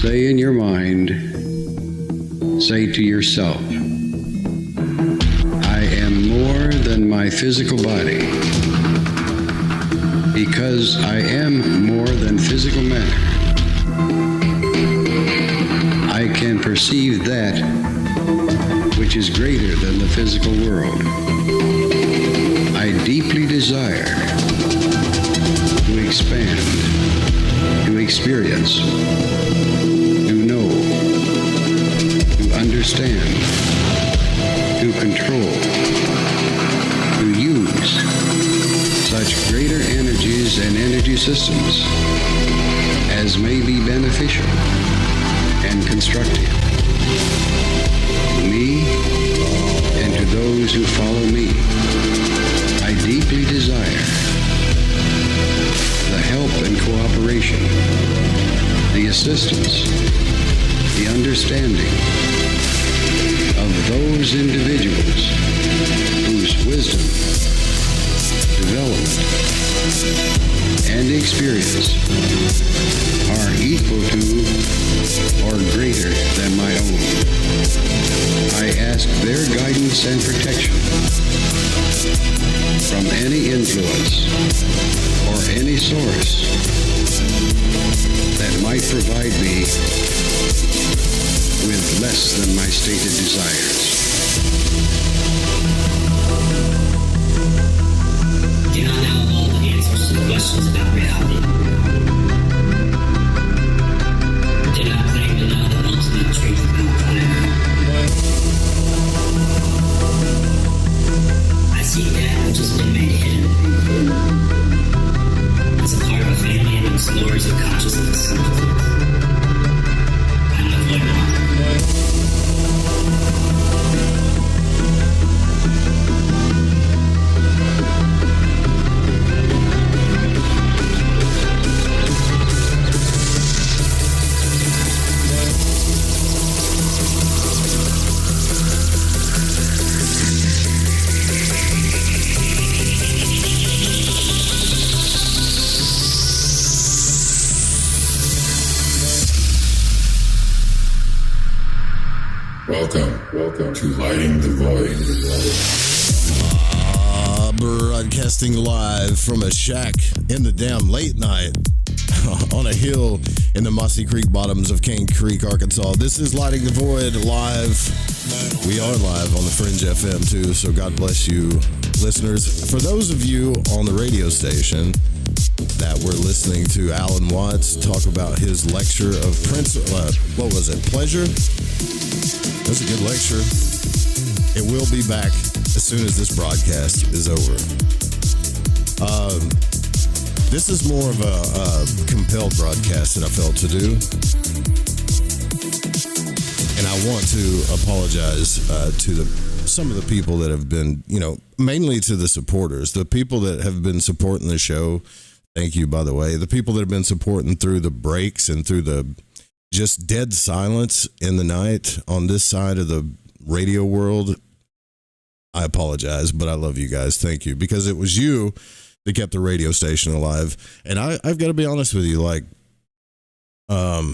say in your mind, say to yourself, I am more than my physical body. Because I am more than physical matter, I can perceive that which is greater than the physical world. I deeply desire to expand, to experience, to know, to understand, to control, to use such greater energies and energy systems as may be beneficial and constructive to me and to those who follow me. I deeply desire the help and cooperation, the assistance, the understanding of those individuals whose wisdom, development, and experience are equal to or greater than my own. I ask their guidance and protection from any influence or any source that might provide me with less than my stated desires. Do not know all the answers to the questions about reality. Do not claim to know the ultimate truth about fire. I see that which has been made hidden as a part of a family amongst lords of consciousness. I am the void one. Welcome to Lighting the Void. Broadcasting live from a shack in the damn late night on a hill in the Mossy Creek bottoms of Cane Creek, Arkansas. This is Lighting the Void live. We are live on the Fringe FM too, so God bless you, listeners. For those of you on the radio station that were listening to Alan Watts talk about his lecture of Pleasure? That was a good lecture. It will be back as soon as this broadcast is over. This is more of a compelled broadcast that I felt to do. And I want to apologize to some of the people that have been, mainly to the supporters, the people that have been supporting the show. Thank you, by the way. The people that have been supporting through the breaks and through the just dead silence in the night on this side of the radio world. I apologize, but I love you guys. Thank you, because it was you that kept the radio station alive. And I've got to be honest with you, like, I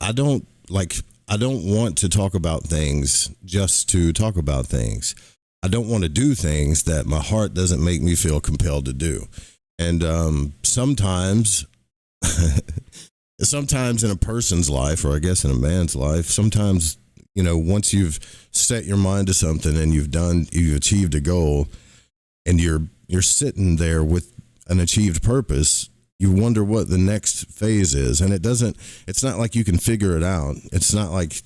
don't want to talk about things just to talk about things. I don't want to do things that my heart doesn't make me feel compelled to do. And sometimes in a person's life, or I guess in a man's life, sometimes, once you've set your mind to something and you've achieved a goal and you're sitting there with an achieved purpose, you wonder what the next phase is. And it's not like you can figure it out. It's not like,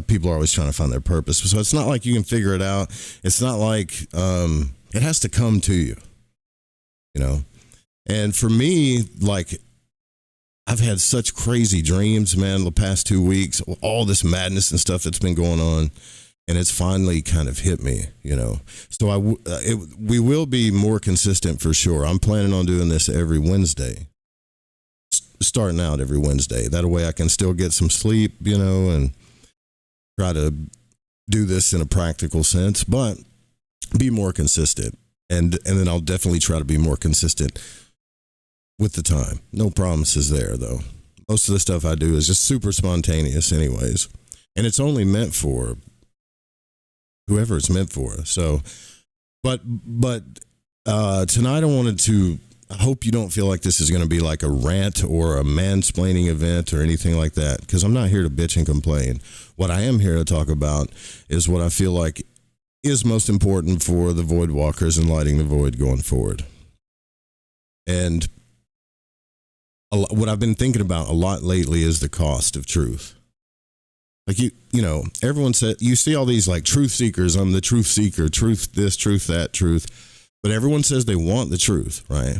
people are always trying to find their purpose. So it's not like you can figure it out. It's not like, it has to come to you, And for me, like, I've had such crazy dreams, man, the past 2 weeks, all this madness and stuff that's been going on, and it's finally kind of hit me, So we will be more consistent for sure. I'm planning on doing this every Wednesday, starting out every Wednesday. That way I can still get some sleep, and try to do this in a practical sense, but be more consistent. And then I'll definitely try to be more consistent with the time. No promises there, though. Most of the stuff I do is just super spontaneous anyways. And it's only meant for whoever it's meant for. So, but tonight I hope you don't feel like this is going to be like a rant or a mansplaining event or anything like that, because I'm not here to bitch and complain. What I am here to talk about is what I feel like is most important for the Void Walkers and lighting the void going forward. And what I've been thinking about a lot lately is the cost of truth. Like you know, everyone said, you see all these like truth seekers. I'm the truth seeker, truth this, truth that, truth. But everyone says they want the truth, right?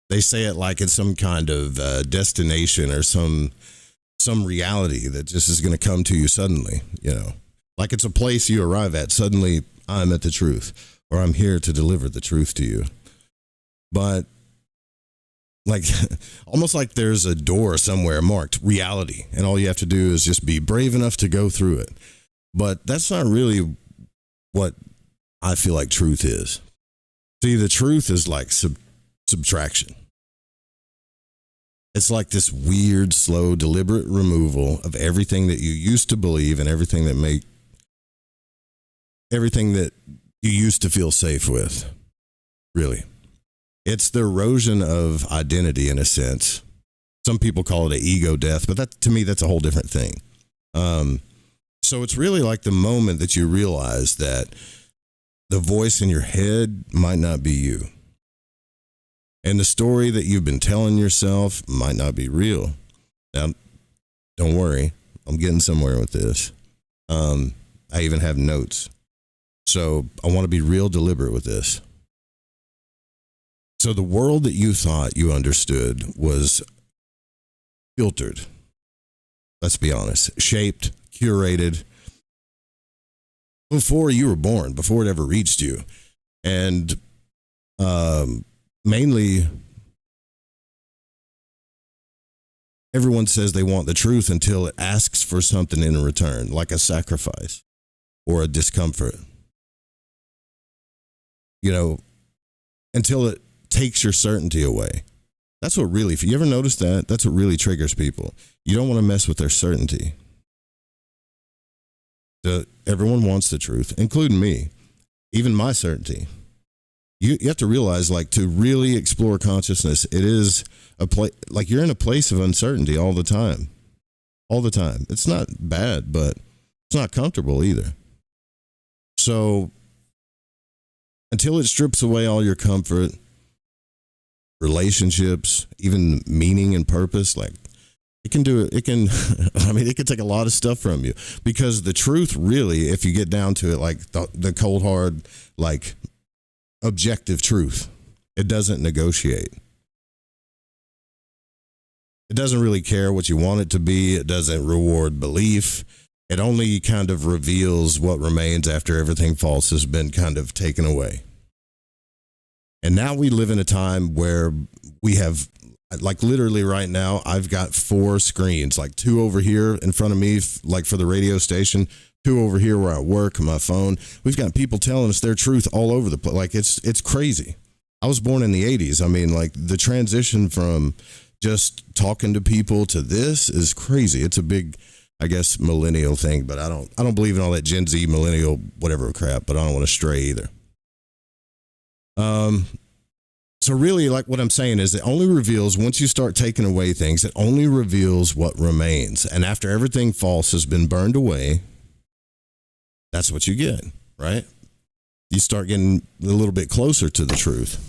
They say it like it's some kind of destination or some reality that just is going to come to you suddenly, you know, like it's a place you arrive at. Suddenly I'm at the truth, or I'm here to deliver the truth to you. But like almost like there's a door somewhere marked reality, and all you have to do is just be brave enough to go through it. But that's not really what I feel like truth is. See, the truth is like subtraction. It's like this weird, slow, deliberate removal of everything that you used to believe and everything that you used to feel safe with. Really. It's the erosion of identity in a sense. Some people call it an ego death, but to me, that's a whole different thing. So it's really like the moment that you realize that the voice in your head might not be you. And the story that you've been telling yourself might not be real. Now, don't worry, I'm getting somewhere with this. I even have notes. So I want to be real deliberate with this. So the world that you thought you understood was filtered. Let's be honest. Shaped, curated, before you were born, before it ever reached you. And mainly, everyone says they want the truth until it asks for something in return, like a sacrifice or a discomfort. You know, until it takes your certainty away. That's what really, if you ever notice that, that's what really triggers people. You don't want to mess with their certainty. Everyone wants the truth, including me, even my certainty. You have to realize, like, to really explore consciousness, it is a place, like you're in a place of uncertainty all the time. All the time. It's not bad, but it's not comfortable either. So until it strips away all your comfort, relationships, even meaning and purpose, like it can do it. It can, I mean, it can take a lot of stuff from you, because the truth really, if you get down to it, like the cold hard, like objective truth, it doesn't negotiate. It doesn't really care what you want it to be. It doesn't reward belief. It only kind of reveals what remains after everything false has been kind of taken away. And now we live in a time where we have, like literally right now, I've got 4 screens, like 2 over here in front of me, like for the radio station, 2 over here where I work, my phone. We've got people telling us their truth all over the place. Like it's crazy. I was born in the 80s. I mean, like the transition from just talking to people to this is crazy. It's a big, I guess, millennial thing, but I don't believe in all that Gen Z, millennial, whatever crap, but I don't want to stray either. So really, like what I'm saying is, it only reveals, once you start taking away things, it only reveals what remains. And after everything false has been burned away, that's what you get, right? You start getting a little bit closer to the truth.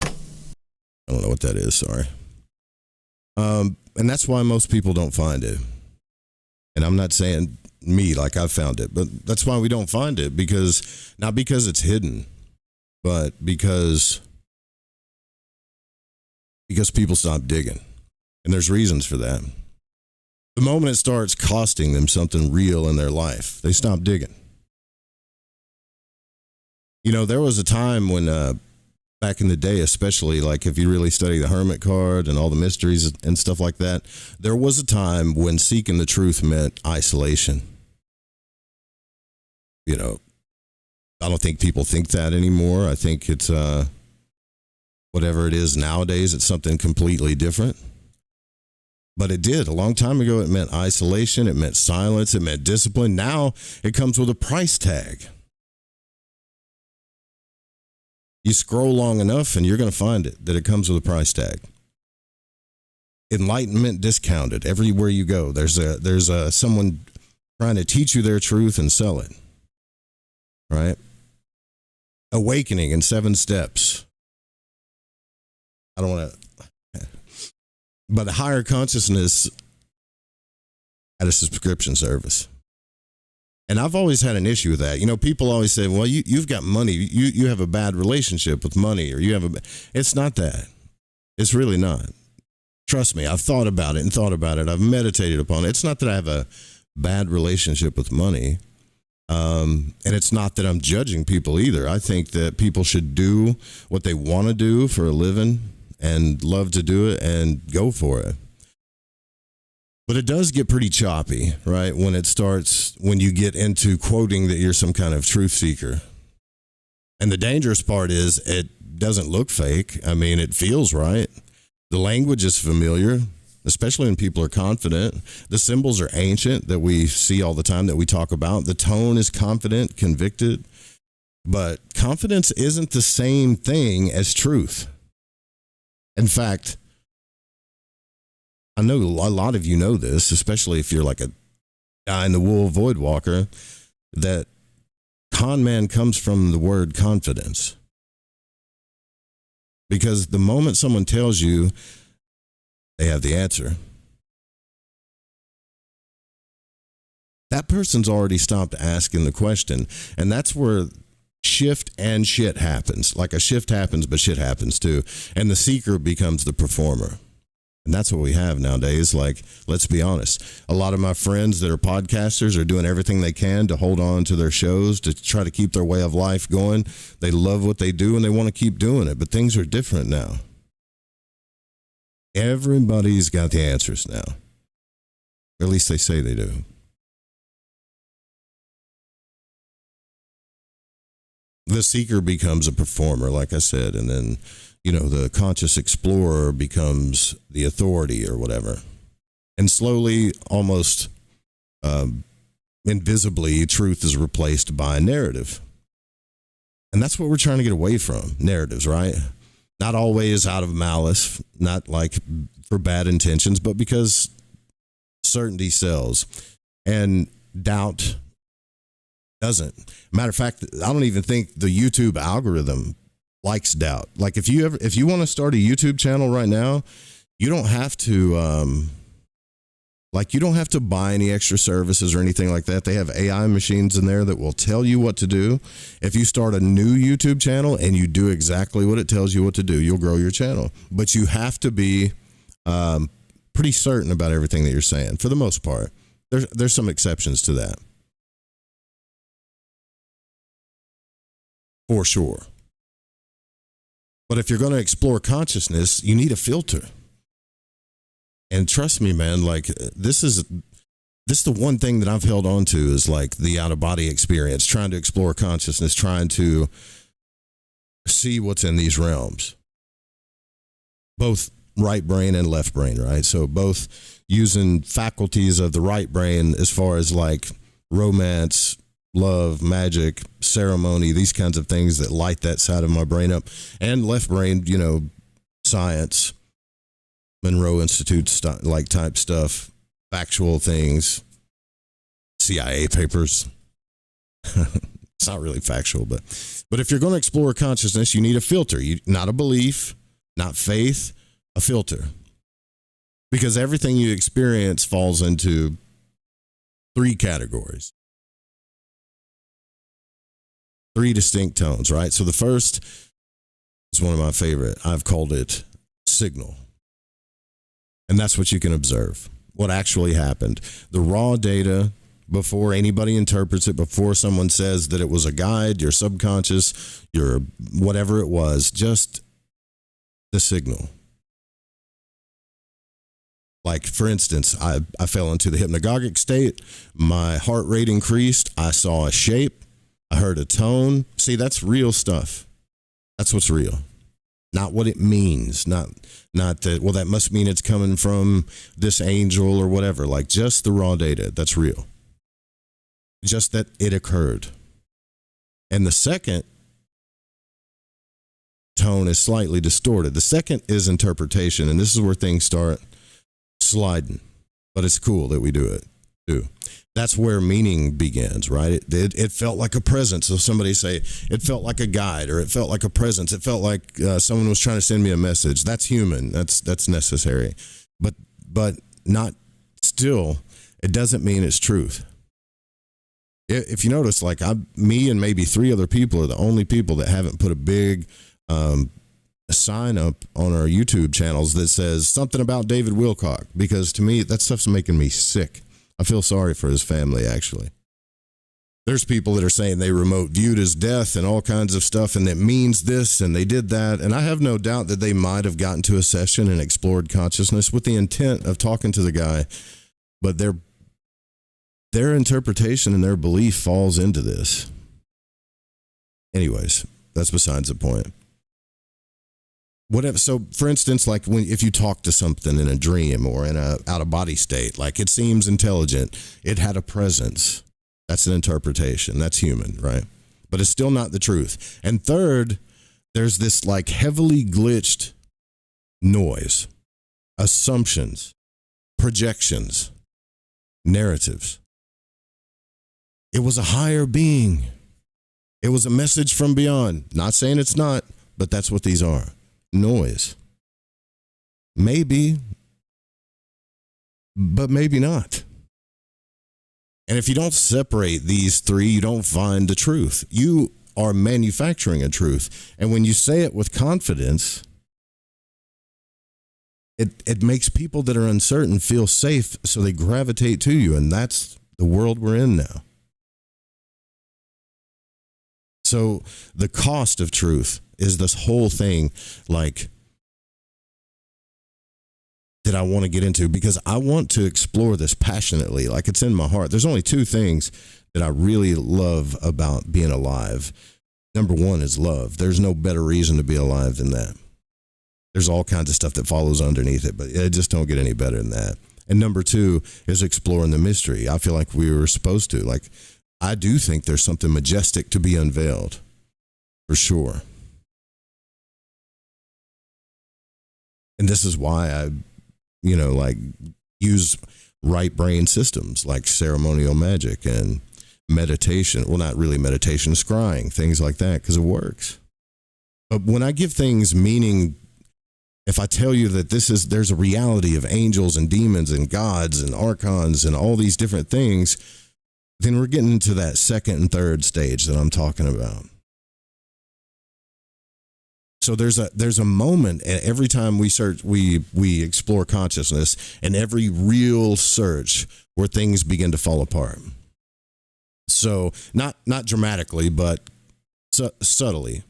I don't know what that is, sorry. And that's why most people don't find it. And I'm not saying me, like I found it, but that's why we don't find it, because not because it's hidden, but because people stop digging. And there's reasons for that. The moment it starts costing them something real in their life, they stop digging. You know, there was a time when back in the day, especially, like if you really study the Hermit card and all the mysteries and stuff like that, there was a time when seeking the truth meant isolation. You know, I don't think people think that anymore. I think it's whatever it is nowadays, it's something completely different. But it did. A long time ago, it meant isolation, it meant silence, it meant discipline. Now it comes with a price tag. You scroll long enough and you're going to find it, that it comes with a price tag. Enlightenment discounted. Everywhere you go, there's someone trying to teach you their truth and sell it. Right? Awakening in 7 steps. I don't want to, but a higher consciousness at a subscription service. And I've always had an issue with that. You know, people always say, well, you've got money. You have a bad relationship with money, or you have it's not that. It's really not. Trust me, I've thought about it and thought about it. I've meditated upon it. It's not that I have a bad relationship with money. And it's not that I'm judging people either. I think that people should do what they want to do for a living and love to do it and go for it. But it does get pretty choppy, right? When you get into quoting that you're some kind of truth seeker. And the dangerous part is it doesn't look fake. I mean, it feels right. The language is familiar, especially when people are confident. The symbols are ancient that we see all the time, that we talk about. The tone is confident, convicted. But confidence isn't the same thing as truth. In fact, I know a lot of you know this, especially if you're like a guy in the wool void walker, that con man comes from the word confidence. Because the moment someone tells you they have the answer, that person's already stopped asking the question. And that's where shift and shit happens. Like a shift happens, but shit happens too. And the seeker becomes the performer. And that's what we have nowadays. Like, let's be honest. A lot of my friends that are podcasters are doing everything they can to hold on to their shows, to try to keep their way of life going. They love what they do and they want to keep doing it. But things are different now. Everybody's got the answers now. Or at least they say they do. The seeker becomes a performer, like I said, and then, you know, the conscious explorer becomes the authority or whatever. And slowly, almost invisibly, truth is replaced by a narrative. And that's what we're trying to get away from, narratives, right? Not always out of malice, not like for bad intentions, but because certainty sells and doubt doesn't. Matter of fact, I don't even think the YouTube algorithm likes doubt. Like if you want to start a YouTube channel right now, you don't have to buy any extra services or anything like that. They have AI machines in there that will tell you what to do. If you start a new YouTube channel and you do exactly what it tells you what to do, you'll grow your channel. But you have to be pretty certain about everything that you're saying for the most part. There's some exceptions to that. For sure. But if you're going to explore consciousness, you need a filter. And trust me, man, like this is the one thing that I've held on to is like the out of body experience, trying to explore consciousness, trying to see what's in these realms. Both right brain and left brain, right? So both using faculties of the right brain as far as like romance, love, magic, ceremony, these kinds of things that light that side of my brain up, and left brain, you know, science, Monroe Institute type stuff, factual things, CIA papers. It's not really factual, but if you're going to explore consciousness, you need a filter. Not a belief, not faith, a filter. Because everything you experience falls into 3 categories. 3 distinct tones, right? So the first is one of my favorite. I've called it signal. And that's what you can observe. What actually happened. The raw data before anybody interprets it, before someone says that it was a guide, your subconscious, your whatever it was, just the signal. Like, for instance, I fell into the hypnagogic state. My heart rate increased. I saw a shape. I heard a tone. See, that's real stuff. That's what's real. Not what it means, not that, well, that must mean it's coming from this angel or whatever. Like, just the raw data, that's real. Just that it occurred. And the second tone is slightly distorted. The second is interpretation, and this is where things start sliding. But it's cool that we do it too. That's where meaning begins, right? It felt like a presence. So somebody say, it felt like a guide, or it felt like a presence. It felt like someone was trying to send me a message. That's human. That's necessary. But not still, it doesn't mean it's truth. If you notice, like me and maybe 3 other people are the only people that haven't put a big sign up on our YouTube channels that says something about David Wilcock, because to me, that stuff's making me sick. I feel sorry for his family, actually. There's people that are saying they remote viewed his death and all kinds of stuff, and it means this, and they did that. And I have no doubt that they might have gotten to a session and explored consciousness with the intent of talking to the guy, but their interpretation and their belief falls into this. Anyways, that's besides the point. Whatever. So, for instance, like if you talk to something in a dream or in a out of body state, like it seems intelligent, it had a presence. That's an interpretation. That's human, right? But it's still not the truth. And third, there's this like heavily glitched noise, assumptions, projections, narratives. It was a higher being. It was a message from beyond. Not saying it's not, but that's what these are. Noise. Maybe, but maybe not. And if you don't separate these 3, you don't find the truth. You are manufacturing a truth. And when you say it with confidence, it makes people that are uncertain feel safe, so they gravitate to you. And that's the world we're in now. So the cost of truth is this whole thing, like, that I want to get into, because I want to explore this passionately. Like, it's in my heart. There's only 2 things that I really love about being alive. Number 1 is love. There's no better reason to be alive than that. There's all kinds of stuff that follows underneath it, but it just don't get any better than that. And number 2 is exploring the mystery. I feel like we were supposed to. Like, I do think there's something majestic to be unveiled, for sure. And this is why I, like use right brain systems like ceremonial magic and meditation. Well, not really meditation, scrying, things like that, because it works. But when I give things meaning, if I tell you that there's a reality of angels and demons and gods and archons and all these different things, then we're getting into that second and third stage that I'm talking about. So there's a moment every time we search, we explore consciousness, and every real search where things begin to fall apart. So not dramatically, but subtly.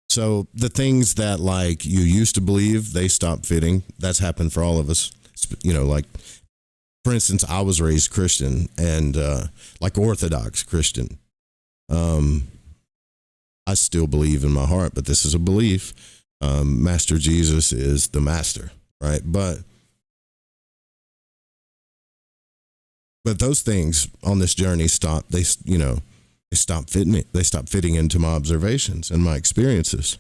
So the things that like you used to believe, they stop fitting. That's happened for all of us. Like, for instance, I was raised Christian and like Orthodox Christian. I still believe in my heart, but this is a belief. Master Jesus is the master, right? But those things on this journey stop. They stop fitting me. They stop fitting into my observations and my experiences.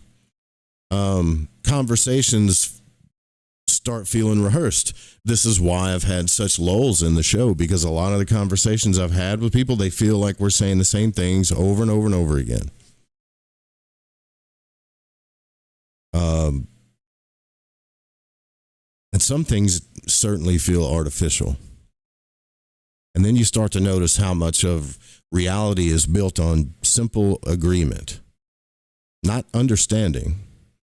Conversations start feeling rehearsed. This is why I've had such lulls in the show, because a lot of the conversations I've had with people, they feel like we're saying the same things over and over and over again. And some things certainly feel artificial. And then you start to notice how much of reality is built on simple agreement. Not understanding,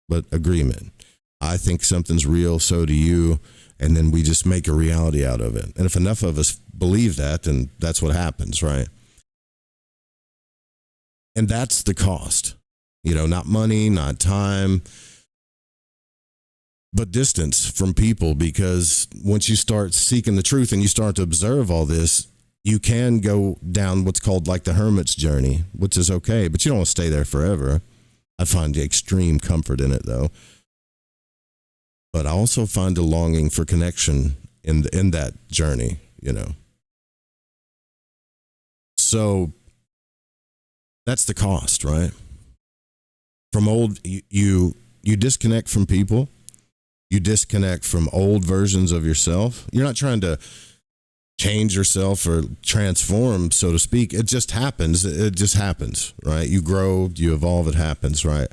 but agreement. I think something's real, so do you, and then we just make a reality out of it. And if enough of us believe that, then that's what happens, right? And that's the cost. Not money, not time, but distance from people, because once you start seeking the truth and you start to observe all this, you can go down what's called like the hermit's journey, which is okay, but you don't want to stay there forever. I find extreme comfort in it, though. But I also find a longing for connection in that journey, you know. So that's the cost, right? From old, you disconnect from people. You disconnect from old versions of yourself. You're not trying to change yourself or transform, so to speak. It just happens. It just happens, right? You grow, you evolve, it happens, right?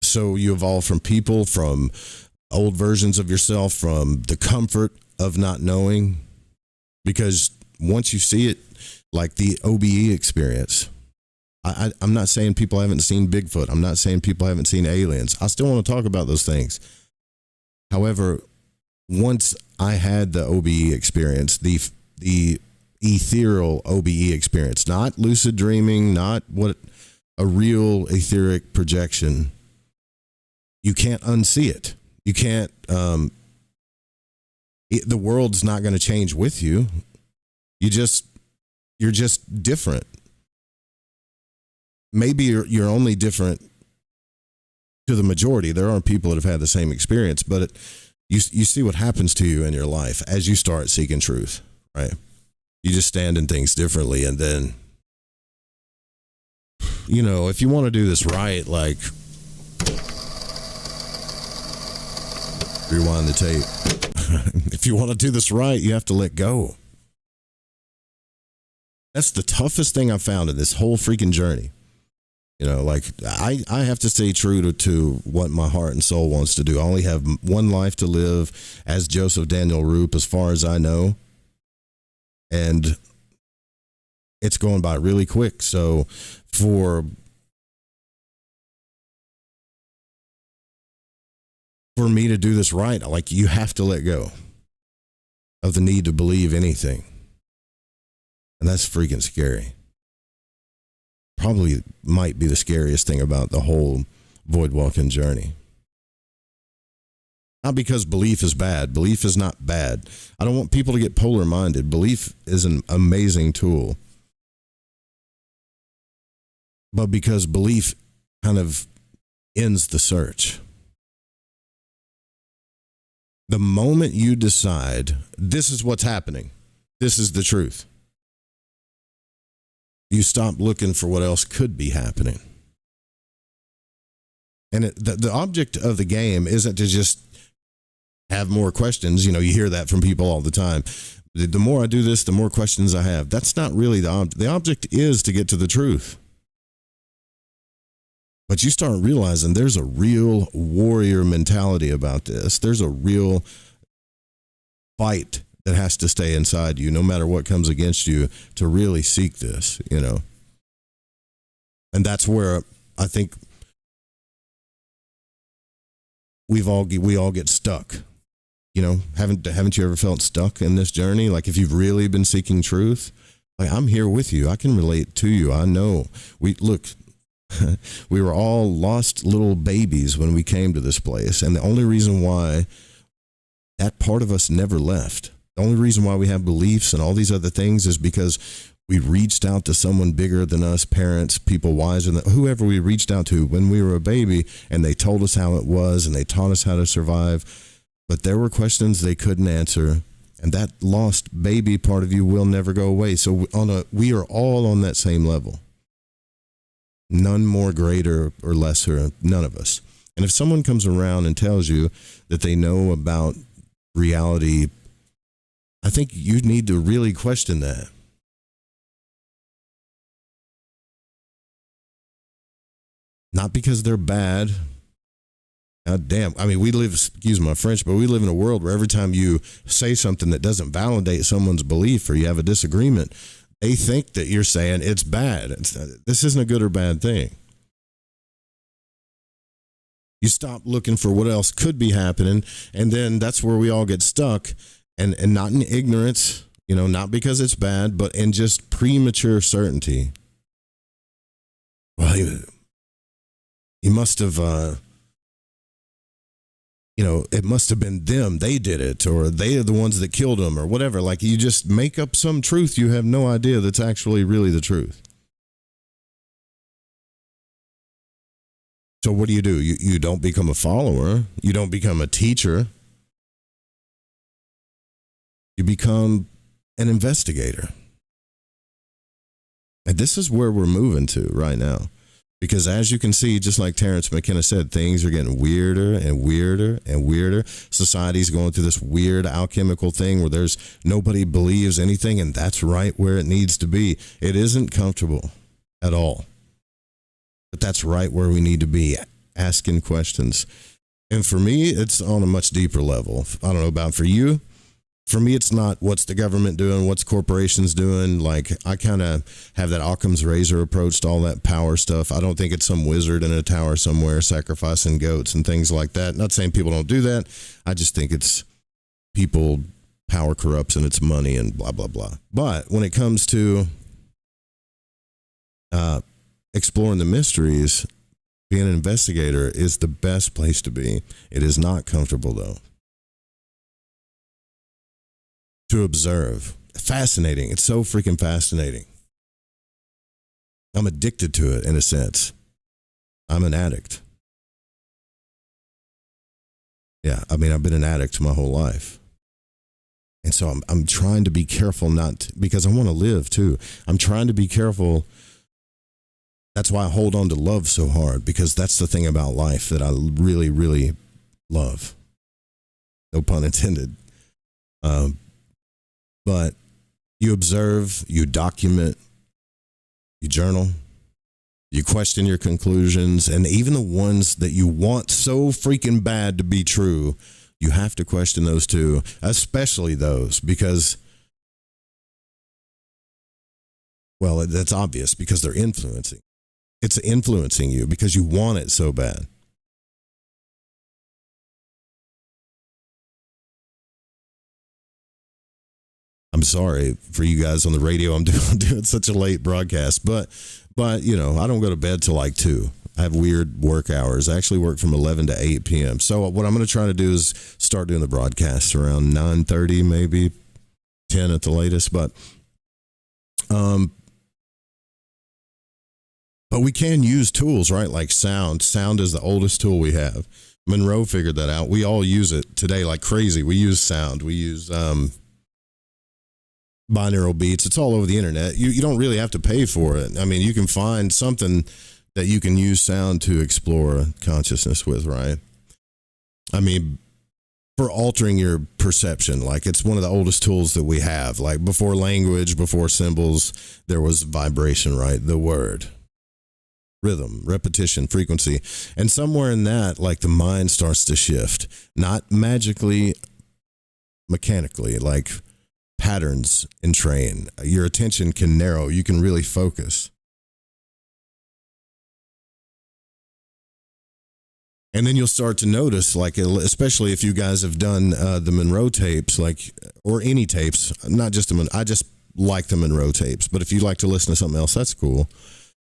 So you evolve from people, from old versions of yourself, from the comfort of not knowing, because once you see it, like the OBE experience, I'm not saying people haven't seen Bigfoot. I'm not saying people haven't seen aliens. I still want to talk about those things. However, once I had the OBE experience, the ethereal OBE experience, not lucid dreaming, not what a real etheric projection, you can't unsee it. You can't, the world's not going to change with you. You're just different. Maybe you're only different to the majority. There are people that have had the same experience, but you see what happens to you in your life as you start seeking truth, right? You just stand in things differently. And then, you know, if you want to do this right, like, rewind the tape. If you want to do this right, you have to let go. That's the toughest thing I've found in this whole freaking journey. You know, like, I have to stay true to what my heart and soul wants to do. I only have one life to live, as Joseph Daniel Roop, as far as I know. And it's going by really quick. So for me to do this right, like, you have to let go of the need to believe anything. And that's freaking scary. Probably might be the scariest thing about the whole void walking journey. Not because belief is bad. Belief is not bad. I don't want people to get polar minded. Belief is an amazing tool. But because belief kind of ends the search. The moment you decide, this is what's happening, this is the truth, you stop looking for what else could be happening. And the object of the game isn't to just have more questions. You know, you hear that from people all the time. The more I do this, the more questions I have. That's not really the object. The object is to get to the truth. But you start realizing there's a real warrior mentality about this. There's a real fight that has to stay inside you, no matter what comes against you, to really seek this, you know. And that's where I think we all get stuck. You know, haven't you ever felt stuck in this journey? Like, if you've really been seeking truth, like, I'm here with you. I can relate to you. I know. We were all lost little babies when we came to this place. And the only reason why that part of us never left, the only reason why we have beliefs and all these other things, is because we reached out to someone bigger than us, parents, people wiser than whoever we reached out to when we were a baby, and they told us how it was and they taught us how to survive. But there were questions they couldn't answer, and that lost baby part of you will never go away. So we are all on that same level. None more greater or lesser, none of us. And if someone comes around and tells you that they know about reality, I think you need to really question that. Not because they're bad. God damn. I mean, we live, excuse my French, but we live in a world where every time you say something that doesn't validate someone's belief, or you have a disagreement, they think that you're saying it's bad. This isn't a good or bad thing. You stop looking for what else could be happening, and then that's where we all get stuck, and not in ignorance, you know, not because it's bad, but in just premature certainty. Well, he must have, it must have been them. They did it, or they are the ones that killed him, or whatever. Like, you just make up some truth you have no idea that's actually really the truth. So what do? You don't become a follower. You don't become a teacher. You become an investigator. And this is where we're moving to right now. Because as you can see, just like Terrence McKenna said, things are getting weirder and weirder and weirder. Society's going through this weird alchemical thing where there's nobody believes anything, and that's right where it needs to be. It isn't comfortable at all. But that's right where we need to be, asking questions. And for me, it's on a much deeper level. I don't know about for you. For me, it's not what's the government doing, what's corporations doing. Like, I kind of have that Occam's razor approach to all that power stuff. I don't think it's some wizard in a tower somewhere sacrificing goats and things like that. Not saying people don't do that. I just think it's people, power corrupts and it's money and blah, blah, blah. But when it comes to exploring the mysteries, being an investigator is the best place to be. It is not comfortable, though. To observe. Fascinating. It's so freaking fascinating. I'm addicted to it in a sense. I'm an addict. Yeah, I mean, I've been an addict my whole life. And so I'm trying to be careful because I want to live too. I'm trying to be careful. That's why I hold on to love so hard, because that's the thing about life that I really, really love. No pun intended. But you observe, you document, you journal, you question your conclusions, and even the ones that you want so freaking bad to be true, you have to question those too, especially those, because, well, that's obvious, because they're influencing. It's influencing you because you want it so bad. I'm sorry for you guys on the radio. I'm doing such a late broadcast, but you know, I don't go to bed till like 2. I have weird work hours. I actually work from 11 to 8 p.m. So what I'm going to try to do is start doing the broadcasts around 9:30, maybe 10 at the latest. But we can use tools, right? Like sound. Sound is the oldest tool we have. Monroe figured that out. We all use it today like crazy. We use sound. We use binaural beats. It's all over the internet. You don't really have to pay for it. I mean, you can find something that you can use sound to explore consciousness with, right? I mean, for altering your perception, like it's one of the oldest tools that we have. Like before language, before symbols, there was vibration, right? The word, rhythm, repetition, frequency. And somewhere in that, like the mind starts to shift, not magically, mechanically, like patterns entrain. Your attention can narrow. You can really focus. And then you'll start to notice, like, especially if you guys have done the Monroe tapes, like, or any tapes, not just I just like the Monroe tapes, but if you like to listen to something else, that's cool.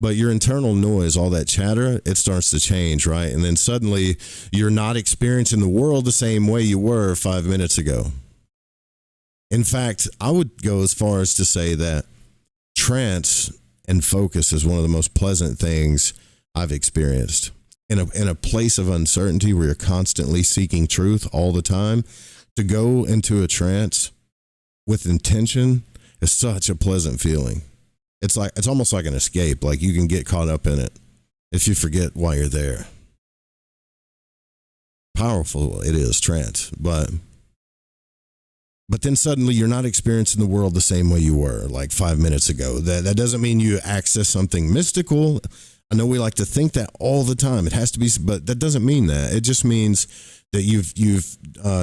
But your internal noise, all that chatter, it starts to change, right? And then suddenly you're not experiencing the world the same way you were 5 minutes ago. In fact, I would go as far as to say that trance and focus is one of the most pleasant things I've experienced. In a place of uncertainty where you're constantly seeking truth all the time, to go into a trance with intention is such a pleasant feeling. It's almost like an escape. Like you can get caught up in it if you forget why you're there. Powerful it is, trance, but then suddenly you're not experiencing the world the same way you were like 5 minutes ago. That doesn't mean you access something mystical. I know we like to think that all the time. It has to be, but that doesn't mean that. It just means that you've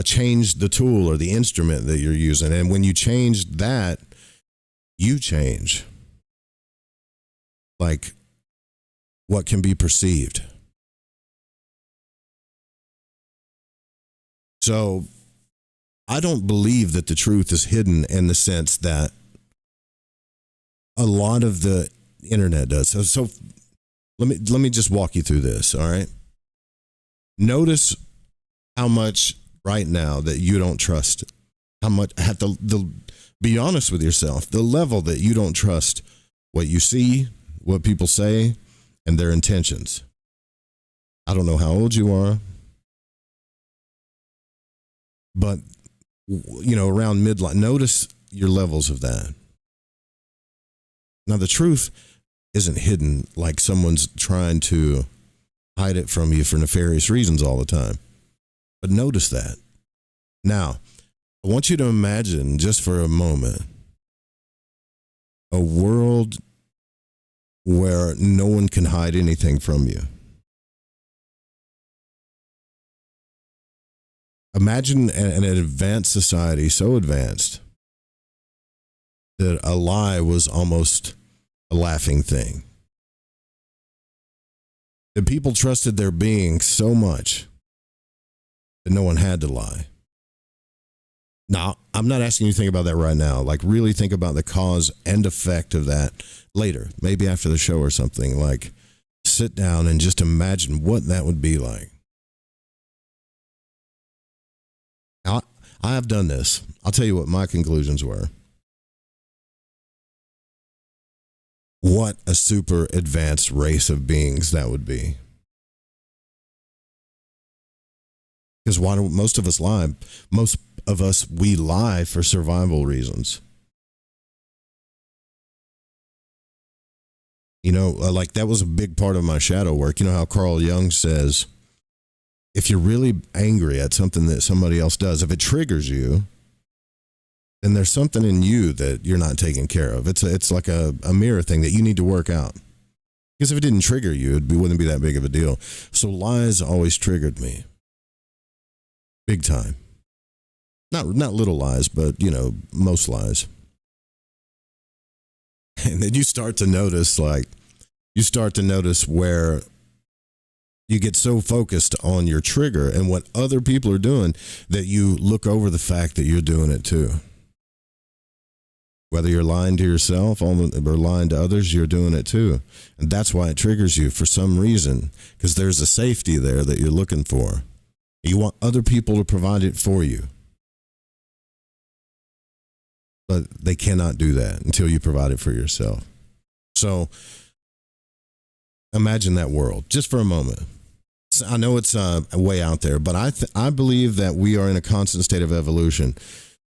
changed the tool or the instrument that you're using. And when you change that, you change. Like what can be perceived. So I don't believe that the truth is hidden in the sense that a lot of the internet does. So let me just walk you through this, all right? Notice how much right now that you don't trust. How much have to be honest with yourself. The level that you don't trust what you see, what people say, and their intentions. I don't know how old you are, but around midlife, notice your levels of that. Now, the truth isn't hidden like someone's trying to hide it from you for nefarious reasons all the time. But notice that. Now, I want you to imagine just for a moment a world where no one can hide anything from you. Imagine an advanced society, so advanced that a lie was almost a laughing thing. That people trusted their being so much that no one had to lie. Now, I'm not asking you to think about that right now. Like, really think about the cause and effect of that later, maybe after the show or something. Like, sit down and just imagine what that would be like. Now, I have done this. I'll tell you what my conclusions were. What a super advanced race of beings that would be. Because why do most of us lie? Most of us, we lie for survival reasons. Like that was a big part of my shadow work. You know how Carl Jung says, if you're really angry at something that somebody else does, if it triggers you, then there's something in you that you're not taking care of. It's like a mirror thing that you need to work out. Because if it didn't trigger you, wouldn't be that big of a deal. So lies always triggered me. Big time. Not little lies, but, most lies. And then you start to notice where you get so focused on your trigger and what other people are doing that you look over the fact that you're doing it too. Whether you're lying to yourself or lying to others, you're doing it too. And that's why it triggers you for some reason, because there's a safety there that you're looking for. You want other people to provide it for you. But they cannot do that until you provide it for yourself. So imagine that world just for a moment. I know it's way out there, but I believe that we are in a constant state of evolution.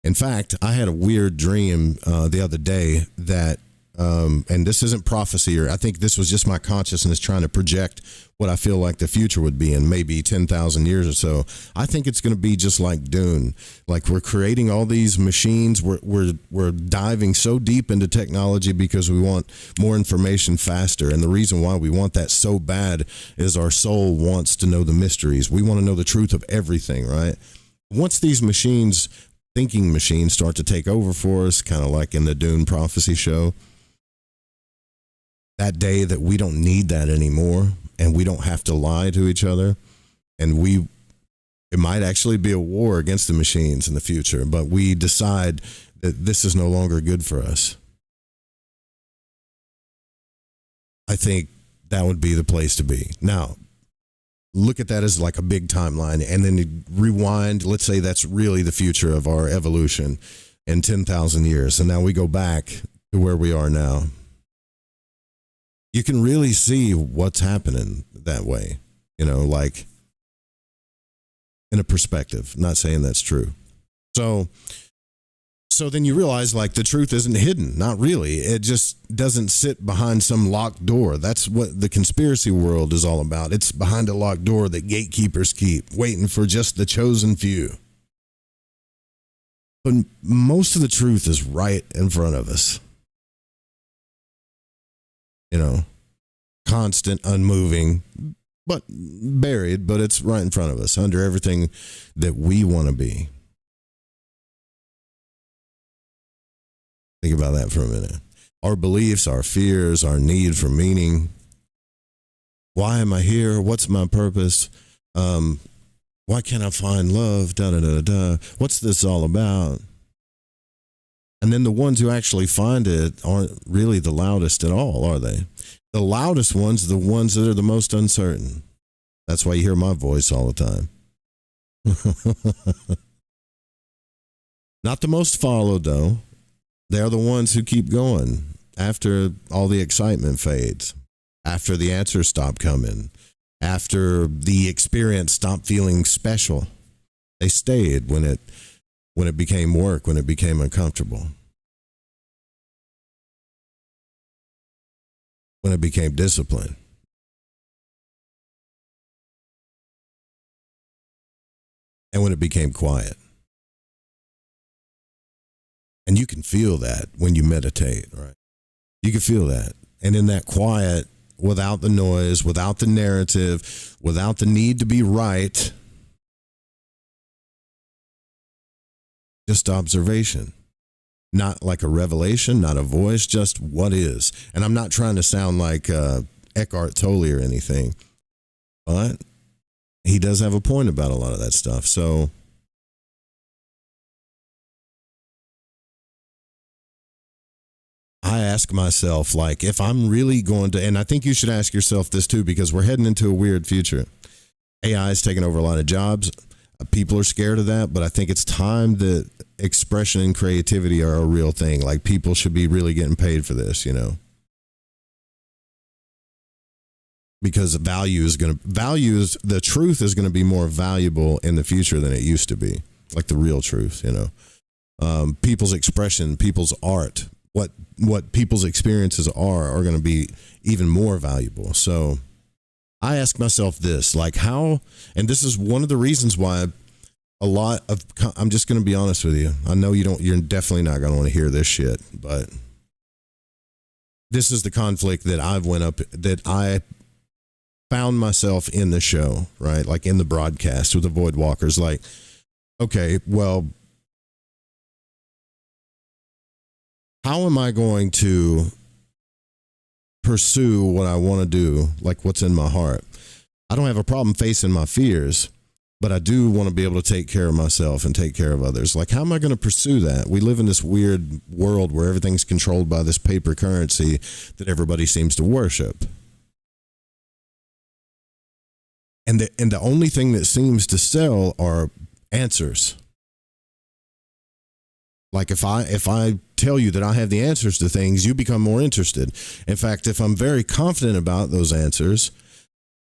In fact, I had a weird dream the other day that, and this isn't prophecy, or I think this was just my consciousness trying to project what I feel like the future would be in maybe 10,000 years or so. I think it's going to be just like Dune. Like we're creating all these machines. We're diving so deep into technology because we want more information faster. And the reason why we want that so bad is our soul wants to know the mysteries. We want to know the truth of everything, right? Once these machines, thinking machines, start to take over for us, kind of like in the Dune prophecy show, that day that we don't need that anymore and we don't have to lie to each other, and it might actually be a war against the machines in the future, but we decide that this is no longer good for us. I think that would be the place to be. Now, look at that as like a big timeline, and then you rewind. Let's say that's really the future of our evolution in 10,000 years. And now we go back to where we are now. You can really see what's happening that way, like in a perspective. Not saying that's true. So then you realize like the truth isn't hidden. Not really. It just doesn't sit behind some locked door. That's what the conspiracy world is all about. It's behind a locked door that gatekeepers keep, waiting for just the chosen few. But most of the truth is right in front of us. Constant, unmoving, but buried, but it's right in front of us, under everything that we want to be. Think about that for a minute. Our beliefs, our fears, our need for meaning. Why am I here? What's my purpose? Why can't I find love? What's this all about? And then the ones who actually find it aren't really the loudest at all, are they? The loudest ones are the ones that are the most uncertain. That's why you hear my voice all the time. Not the most followed, though. They're the ones who keep going after all the excitement fades, after the answers stop coming, after the experience stopped feeling special. They stayed when it became work, when it became uncomfortable, when it became discipline. And when it became quiet. And you can feel that when you meditate, right? You can feel that. And in that quiet, without the noise, without the narrative, without the need to be right, just observation. Not like a revelation, not a voice, just what is. And I'm not trying to sound like Eckhart Tolle or anything, but he does have a point about a lot of that stuff. So I ask myself, like, if I'm really going to, and I think you should ask yourself this too, because we're heading into a weird future. AI is taking over a lot of jobs. People are scared of that, but I think it's time that expression and creativity are a real thing. Like, people should be really getting paid for this, you know? Because the truth is going to be more valuable in the future than it used to be. Like the real truth, you know? People's expression, people's art, what people's experiences are going to be even more valuable. So I ask myself this, like, how, and this is one of the reasons why I'm just going to be honest with you. I know you're definitely not going to want to hear this shit, but this is the conflict that I found myself in the show, right? Like in the broadcast with the Void Walkers. Like, okay, well, how am I going to pursue what I want to do, like what's in my heart? I don't have a problem facing my fears, but I do want to be able to take care of myself and take care of others. Like, how am I going to pursue that? We live in this weird world where everything's controlled by this paper currency that everybody seems to worship. And the only thing that seems to sell are answers. Like, if I tell you that I have the answers to things, you become more interested. In fact, if I'm very confident about those answers,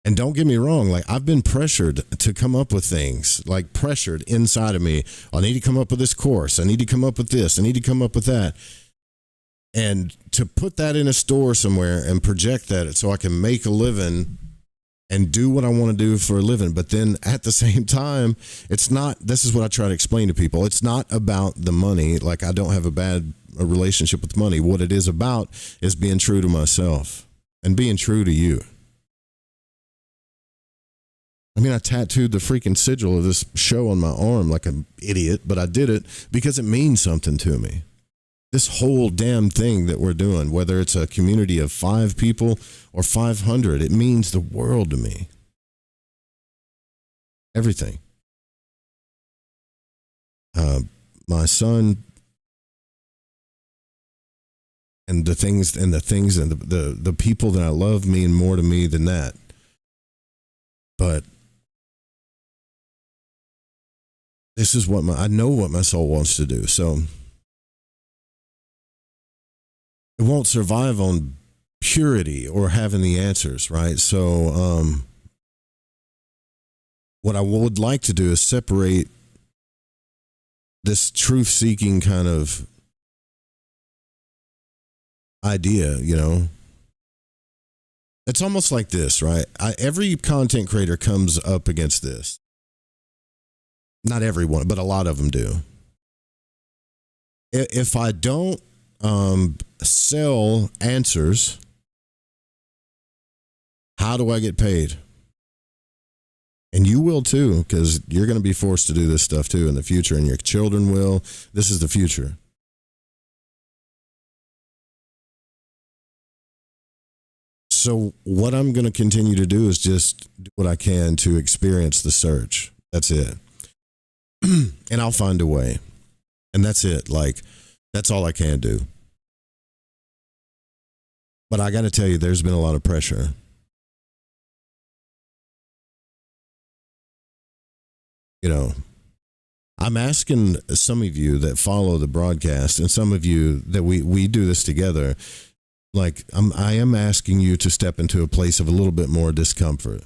and don't get me wrong, like, I've been pressured to come up with things, like pressured inside of me. I need to come up with this course. I need to come up with this. I need to come up with that. And to put that in a store somewhere and project that so I can make a living and do what I want to do for a living. But then at the same time, this is what I try to explain to people. It's not about the money. Like, I don't have a relationship with money. What it is about is being true to myself and being true to you. I mean, I tattooed the freaking sigil of this show on my arm like an idiot, but I did it because it means something to me. This whole damn thing that we're doing, whether it's a community of 5 people or 500, it means the world to me. Everything. My son and the things and the people that I love mean more to me than that. But this is I know what my soul wants to do. So it won't survive on purity or having the answers, right? So what I would like to do is separate this truth-seeking kind of idea, you know? It's almost like this, right? Every content creator comes up against this. Not everyone, but a lot of them do. If I don't sell answers, how do I get paid? And you will too, because you're going to be forced to do this stuff too in the future, and your children will. This is the future. So what I'm going to continue to do is just do what I can to experience the search. That's it. And I'll find a way. And that's it. Like, that's all I can do. But I got to tell you, there's been a lot of pressure. You know, I'm asking some of you that follow the broadcast and some of you that we do this together, like, I am asking you to step into a place of a little bit more discomfort.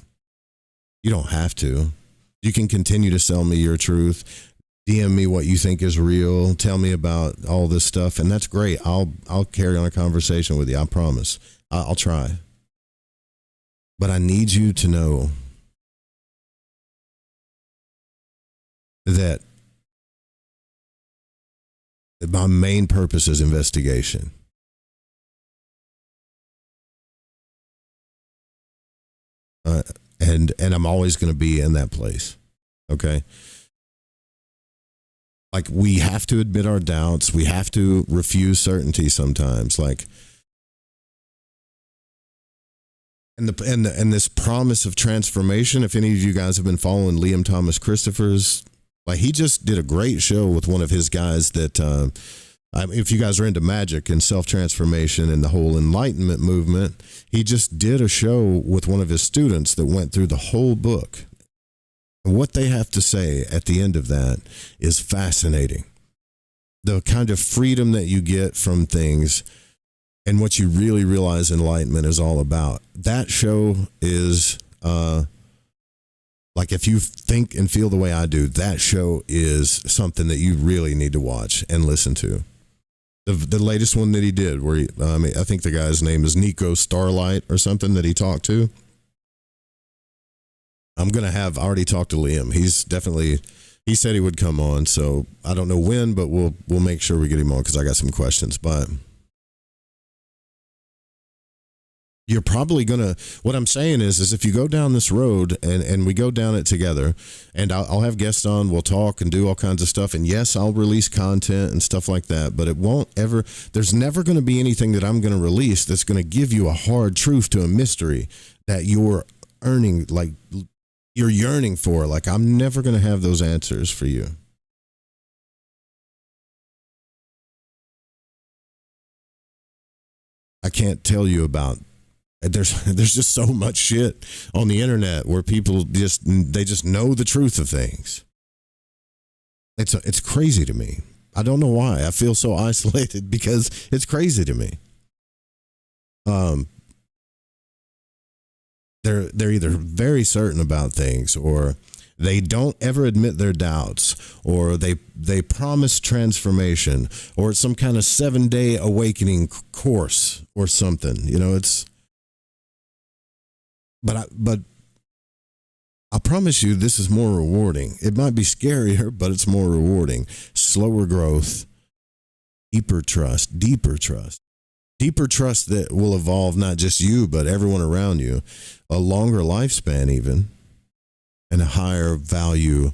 You don't have to. You can continue to sell me your truth. DM me what you think is real. Tell me about all this stuff, and that's great. I'll carry on a conversation with you. I promise. I'll try. But I need you to know that my main purpose is investigation. And I'm always going to be in that place. Okay. Like, we have to admit our doubts. We have to refuse certainty sometimes. Like, and this promise of transformation. If any of you guys have been following Liam Thomas Christopher's, like, he just did a great show with one of his guys that, if you guys are into magic and self-transformation and the whole enlightenment movement, he just did a show with one of his students that went through the whole book. And what they have to say at the end of that is fascinating. The kind of freedom that you get from things and what you really realize enlightenment is all about. That show is, like, if you think and feel the way I do, that show is something that you really need to watch and listen to. The latest one that he did, where I think the guy's name is Nico Starlight or something that he talked to. I already talked to Liam. He said he would come on, so I don't know when, but we'll make sure we get him on because I got some questions. But you're probably what I'm saying is if you go down this road and we go down it together, and I'll have guests on, we'll talk and do all kinds of stuff. And yes, I'll release content and stuff like that, but there's never going to be anything that I'm going to release that's going to give you a hard truth to a mystery that you're yearning for. Like, I'm never going to have those answers for you. I can't tell you about. There's just so much shit on the internet where people just know the truth of things. It's crazy to me. I don't know why. I feel so isolated because it's crazy to me. They're either very certain about things, or they don't ever admit their doubts, or they promise transformation, or it's some kind of 7-day awakening course or something. But I promise you, this is more rewarding. It might be scarier, but it's more rewarding. Slower growth, deeper trust that will evolve not just you, but everyone around you, a longer lifespan even, and a higher value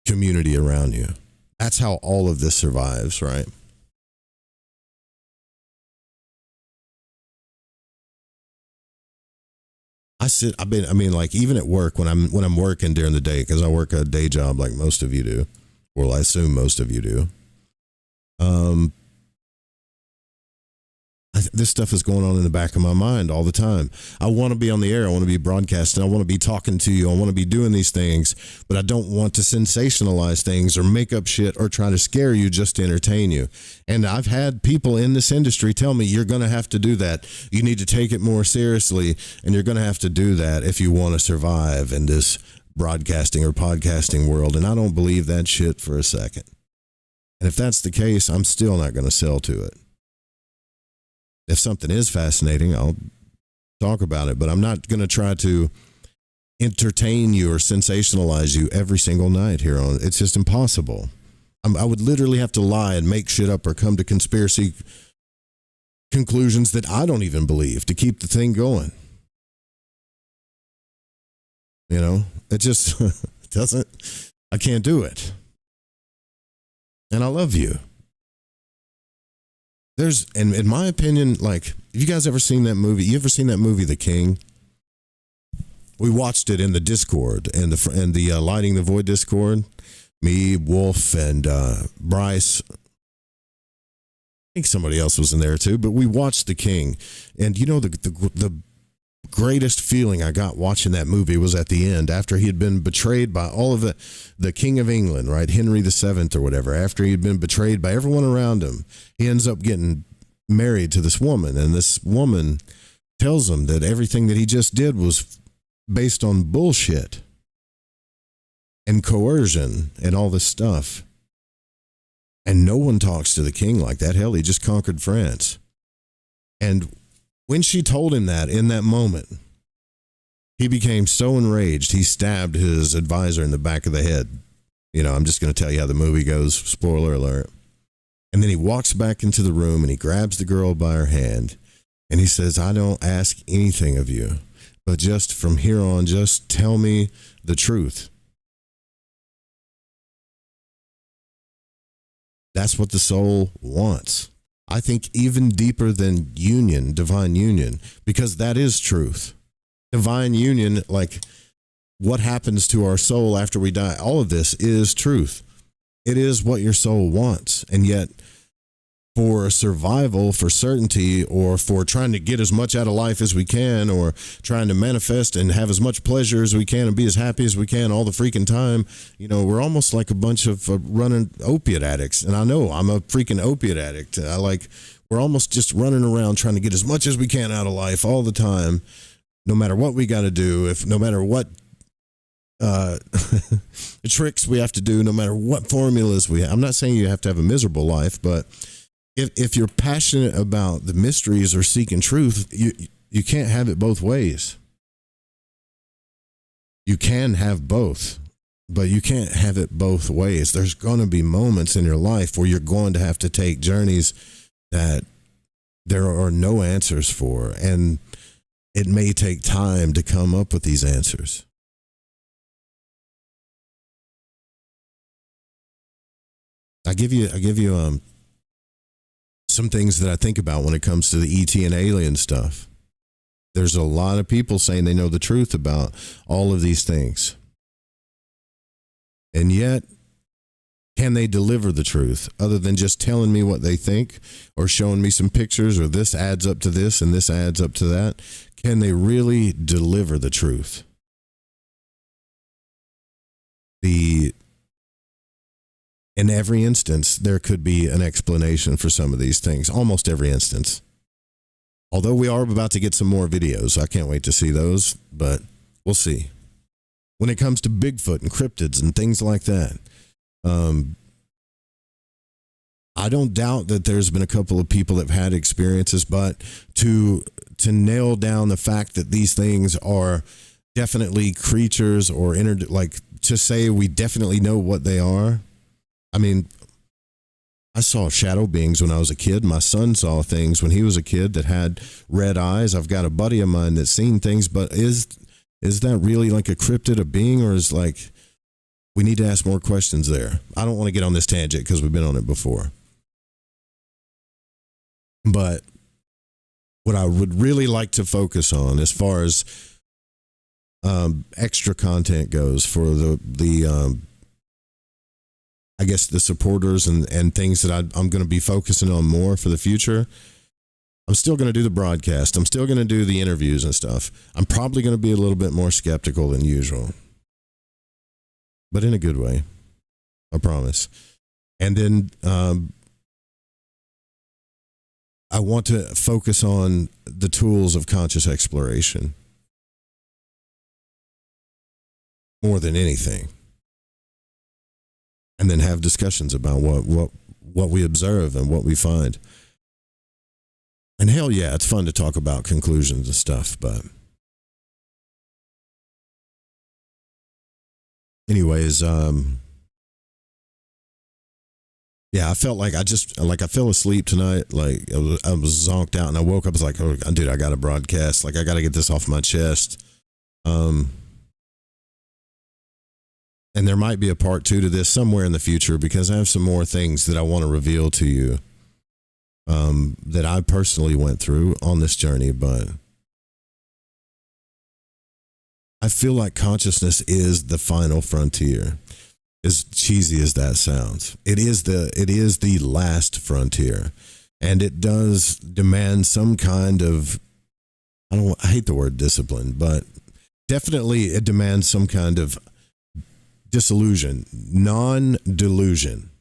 community around you. That's how all of this survives, right? Like, even at work, when I'm working during the day, because I work a day job like most of you do, or I assume most of you do. This stuff is going on in the back of my mind all the time. I want to be on the air. I want to be broadcasting. I want to be talking to you. I want to be doing these things, but I don't want to sensationalize things or make up shit or try to scare you just to entertain you. And I've had people in this industry tell me, you're going to have to do that. You need to take it more seriously, and you're going to have to do that if you want to survive in this broadcasting or podcasting world. And I don't believe that shit for a second. And if that's the case, I'm still not going to sell to it. If something is fascinating, I'll talk about it, but I'm not going to try to entertain you or sensationalize you every single night here on. It's just impossible. I would literally have to lie and make shit up or come to conspiracy conclusions that I don't even believe to keep the thing going. It just doesn't. I can't do it. And I love you. And in my opinion, like, have you guys ever seen that movie? You ever seen that movie, The King? We watched it in the Discord and the Lighting the Void Discord. Me, Wolf, and Bryce. I think somebody else was in there too, but we watched The King. And the greatest feeling I got watching that movie was at the end, after he had been betrayed by all of the King of England, right? Henry VII or whatever. After he had been betrayed by everyone around him, he ends up getting married to this woman. And this woman tells him that everything that he just did was based on bullshit. and coercion and all this stuff. And no one talks to the king like that. Hell, he just conquered France. And when she told him that in that moment, he became so enraged, he stabbed his advisor in the back of the head. You know, I'm just going to tell you how the movie goes. Spoiler alert. And then he walks back into the room and he grabs the girl by her hand and he says, I don't ask anything of you, but just from here on, just tell me the truth. That's what the soul wants. I think even deeper than union, divine union, because that is truth. Divine union, like what happens to our soul after we die, all of this is truth. It is what your soul wants. And yet, for survival, for certainty, or for trying to get as much out of life as we can, or trying to manifest and have as much pleasure as we can and be as happy as we can all the freaking time, you know, we're almost like a bunch of running opiate addicts. And I know I'm a freaking opiate addict. We're almost just running around trying to get as much as we can out of life all the time, no matter what we got to do, no matter what tricks we have to do, no matter what formulas we have. I'm not saying you have to have a miserable life, but if you're passionate about the mysteries or seeking truth, you can't have it both ways. You can have both, but you can't have it both ways. There's going to be moments in your life where you're going to have to take journeys that there are no answers for, and it may take time to come up with these answers. I give you some things that I think about when it comes to the ET and alien stuff. There's a lot of people saying they know the truth about all of these things. And yet, can they deliver the truth other than just telling me what they think or showing me some pictures or this adds up to this and this adds up to that? Can they really deliver the truth? In every instance, there could be an explanation for some of these things, almost every instance. Although we are about to get some more videos. I can't wait to see those, but we'll see. When it comes to Bigfoot and cryptids and things like that, I don't doubt that there's been a couple of people that have had experiences, but to nail down the fact that these things are definitely creatures or to say we definitely know what they are. I mean, I saw shadow beings when I was a kid. My son saw things when he was a kid that had red eyes. I've got a buddy of mine that's seen things, but is that really like a cryptid, a being, or is like, we need to ask more questions there. I don't want to get on this tangent because we've been on it before. But what I would really like to focus on as far as extra content goes for the I guess the supporters and things that I'm going to be focusing on more for the future. I'm still going to do the broadcast. I'm still going to do the interviews and stuff. I'm probably going to be a little bit more skeptical than usual, but in a good way. I promise. And then I want to focus on the tools of conscious exploration more than anything. And then have discussions about what we observe and what we find. And hell yeah, it's fun to talk about conclusions and stuff, but anyways, yeah, I felt like I fell asleep tonight. Like I was zonked out and I woke up, I was like, oh dude, I got to broadcast. Like I got to get this off my chest. And there might be a part 2 to this somewhere in the future because I have some more things that I want to reveal to you that I personally went through on this journey. But I feel like consciousness is the final frontier, as cheesy as that sounds. It is the last frontier, and it does demand some kind of, I hate the word discipline, but definitely it demands some kind of disillusion, non-delusion.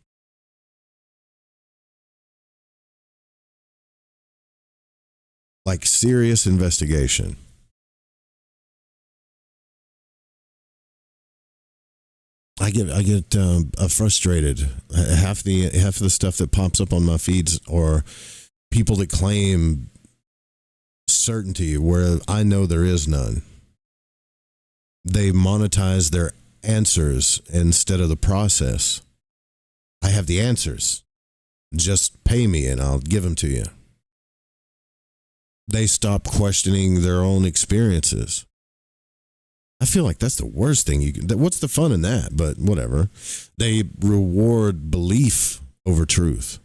Like serious investigation. I get frustrated. Half of the stuff that pops up on my feeds are people that claim certainty where I know there is none. They monetize their answers instead of the process. I have the answers. Just pay me and I'll give them to you. They stop questioning their own experiences. I feel like that's the worst thing you can. What's the fun in that? But whatever. They reward belief over truth.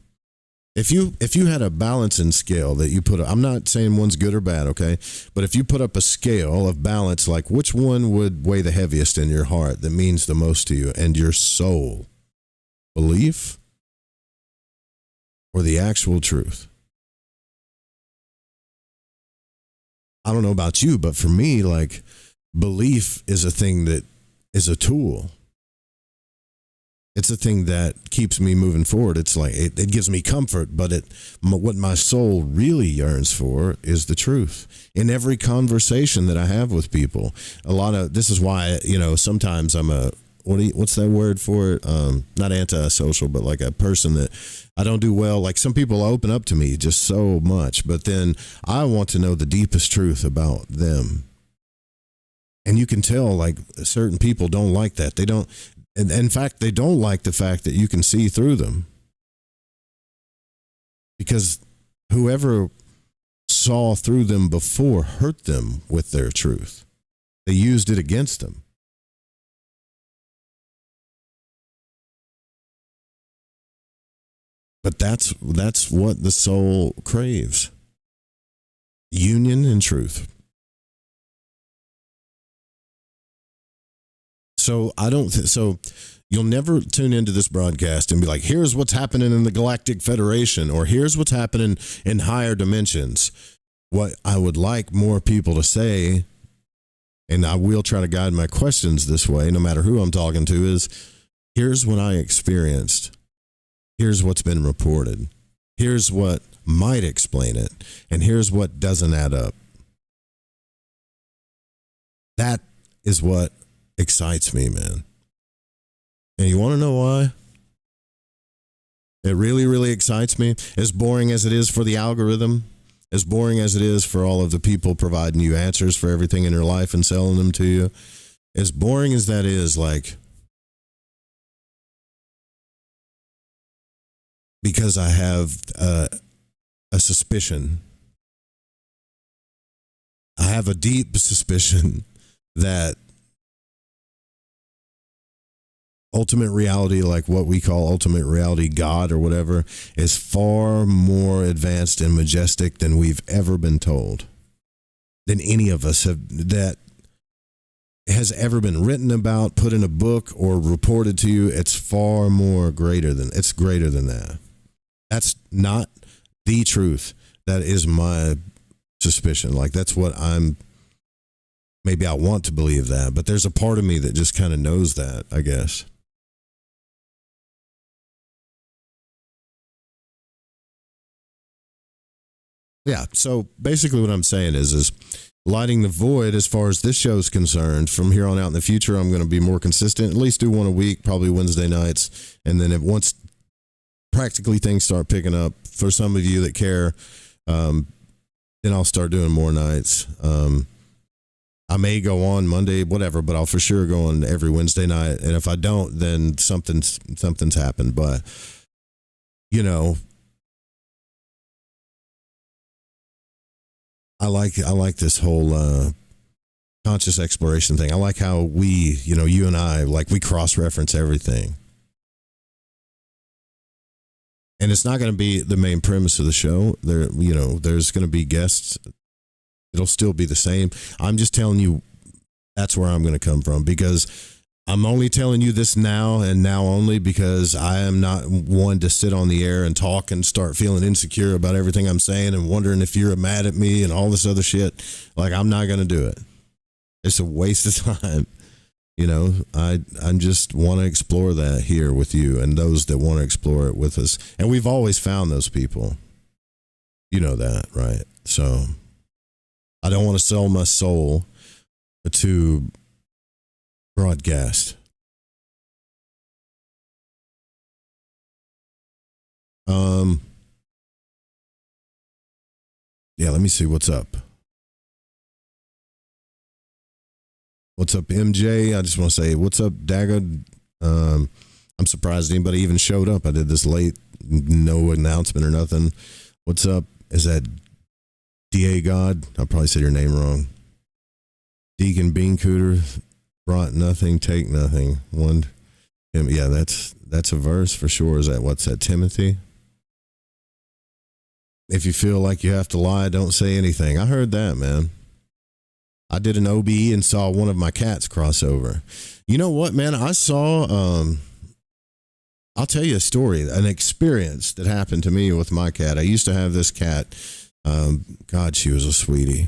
If you had a balancing scale that you put, I'm not saying one's good or bad, okay? But if you put up a scale of balance, like which one would weigh the heaviest in your heart that means the most to you and your soul? Belief or the actual truth? I don't know about you, but for me, like, belief is a thing that is a tool. It's a thing that keeps me moving forward. It's like it gives me comfort, but what my soul really yearns for is the truth. In every conversation that I have with people, this is why, sometimes I'm what's that word for it? Not antisocial, but like a person that I don't do well. Like some people open up to me just so much, but then I want to know the deepest truth about them. And you can tell, like, certain people don't like that. They don't. And in fact, they don't like the fact that you can see through them. Because whoever saw through them before hurt them with their truth. They used it against them. But that's what the soul craves. Union and truth. So so you'll never tune into this broadcast and be like, here's what's happening in the Galactic Federation, or here's what's happening in higher dimensions. What I would like more people to say, and I will try to guide my questions this way, no matter who I'm talking to, is here's what I experienced. Here's what's been reported. Here's what might explain it. And here's what doesn't add up. That is what excites me, man. And you want to know why? It really, really excites me. As boring as it is for the algorithm, as boring as it is for all of the people providing you answers for everything in your life and selling them to you, as boring as that is, like, because I have a suspicion. I have a deep suspicion that ultimate reality, like what we call ultimate reality, God or whatever, is far more advanced and majestic than we've ever been told, than any of us that has ever been written about, put in a book, or reported to you. It's far more greater than that. That's not the truth. That is my suspicion. Like, that's what maybe I want to believe that, but there's a part of me that just kind of knows that, I guess. Yeah, so basically what I'm saying is lighting the void as far as this show is concerned. From here on out in the future, I'm going to be more consistent, at least do one a week, probably Wednesday nights. And then once practically things start picking up, for some of you that care, then I'll start doing more nights. I may go on Monday, whatever, but I'll for sure go on every Wednesday night. And if I don't, then something's happened. But, I like this whole conscious exploration thing. I like how we, you and I, like, we cross-reference everything. And it's not going to be the main premise of the show. There's going to be guests. It'll still be the same. I'm just telling you that's where I'm going to come from, because I'm only telling you this now and now only because I am not one to sit on the air and talk and start feeling insecure about everything I'm saying and wondering if you're mad at me and all this other shit. Like, I'm not going to do it. It's a waste of time. I just want to explore that here with you and those that want to explore it with us. And we've always found those people. You know that, right? So I don't want to sell my soul to broadcast. Yeah, let me see what's up. What's up, MJ? I just want to say, what's up, Daga? I'm surprised anybody even showed up. I did this late, no announcement or nothing. What's up? Is that DA God? I probably said your name wrong. Deacon Bean Cooter, brought nothing, take nothing. One, yeah, that's a verse for sure. Is that what's that, Timothy? If you feel like you have to lie, don't say anything. I heard that, man. I did an OBE and saw one of my cats cross over. You know what, man? I saw, I'll tell you a story, an experience that happened to me with my cat. I used to have this cat. God, she was a sweetie.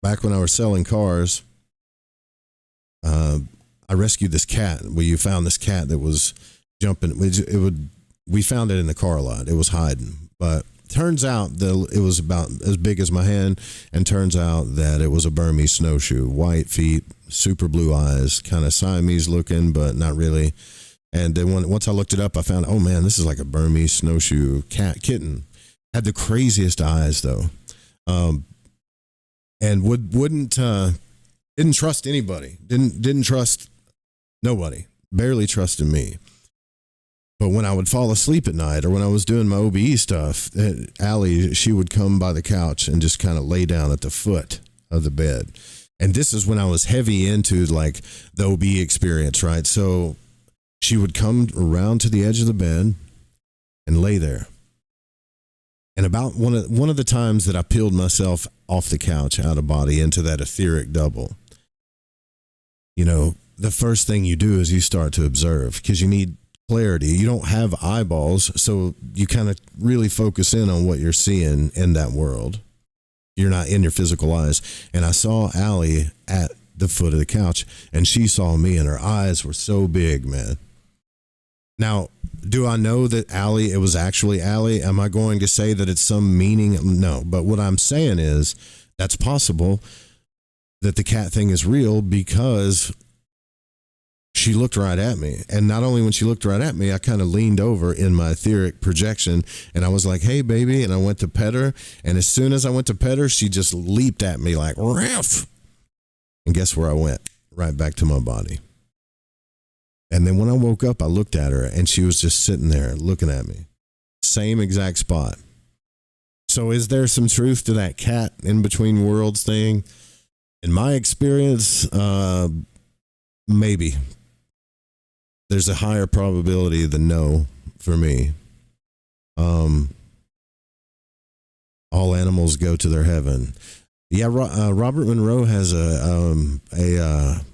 Back when I was selling cars, I rescued this cat. You found this cat that was jumping. We found it in the car lot. It was hiding, but turns out that it was about as big as my hand, and turns out that it was a Burmese snowshoe, white feet, super blue eyes, kind of Siamese looking, but not really. And then once I looked it up, I found, oh man, this is like a Burmese snowshoe kitten. Had the craziest eyes though, and didn't trust anybody. Didn't trust nobody. Barely trusted me. But when I would fall asleep at night or when I was doing my OBE stuff, Allie, she would come by the couch and just kind of lay down at the foot of the bed. And this is when I was heavy into like the OB experience, right? So she would come around to the edge of the bed and lay there. And about one of the times that I peeled myself off the couch, out of body, into that etheric double, you know, the first thing you do is you start to observe, because you need clarity. You don't have eyeballs, so you kind of really focus in on what you're seeing in that world. You're not in your physical eyes. And I saw Allie at the foot of the couch, and she saw me, and her eyes were so big, man. Now, do I know that Allie, it was actually Allie? Am I going to say that it's some meaning? No, but what I'm saying is that's possible that the cat thing is real, because she looked right at me. And not only when she looked right at me, I kind of leaned over in my etheric projection, and I was like, hey, baby. And I went to pet her. And as soon as I went to pet her, she just leaped at me like, Ruff! And guess where I went? Right back to my body. And then when I woke up, I looked at her, and she was just sitting there looking at me. Same exact spot. So is there some truth to that cat in between worlds thing? In my experience, maybe. There's a higher probability than no for me. All animals go to their heaven. Yeah, Robert Monroe has a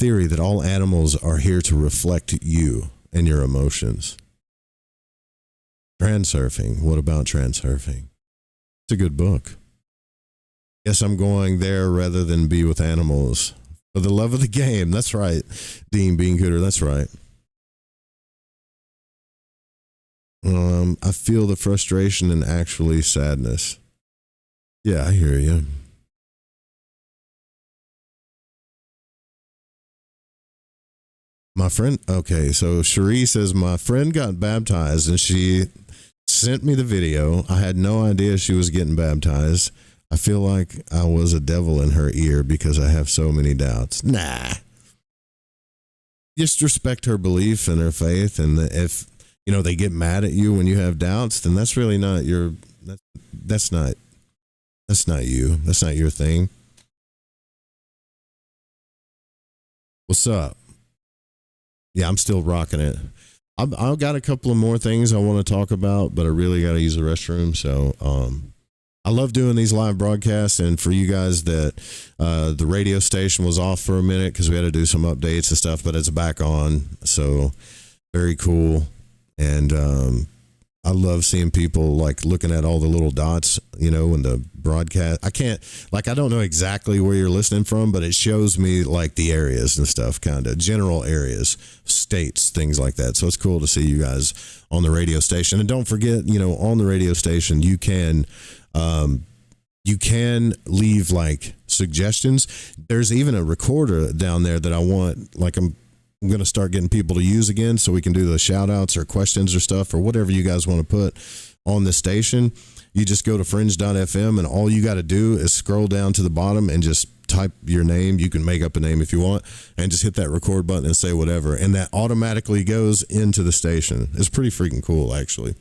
theory that all animals are here to reflect you and your emotions. Transurfing. What about Transurfing? It's a good book. Guess I'm going there rather than be with animals. For the love of the game. That's right. Dean Beancooter, that's right. I feel the frustration and actually sadness. Yeah, I hear you. My friend, okay, so Cherie says, my friend got baptized and she sent me the video. I had no idea she was getting baptized. I feel like I was a devil in her ear because I have so many doubts. Nah. Just respect her belief and her faith. And if, you know, they get mad at you when you have doubts, then that's really not your, that's not you. That's not your thing. What's up? Yeah, I'm still rocking it. I've got a couple of more things I want to talk about, but I really got to use the restroom. So, I love doing these live broadcasts, and for you guys that the radio station was off for a minute because we had to do some updates and stuff, but it's back on, so very cool. And I love seeing people like looking at all the little dots, you know, in the broadcast. I don't know exactly where you're listening from, but it shows me like the areas and stuff, kind of general areas, states, things like that. So it's cool to see you guys on the radio station. And don't forget, you know, on the radio station, you can leave like suggestions. There's even a recorder down there that I want, like I'm going to start getting people to use again so we can do the shout outs or questions or stuff or whatever you guys want to put on this station. You just go to fringe.fm and all you got to do is scroll down to the bottom and just type your name. You can make up a name if you want and just hit that record button and say whatever. And that automatically goes into the station. It's pretty freaking cool, actually.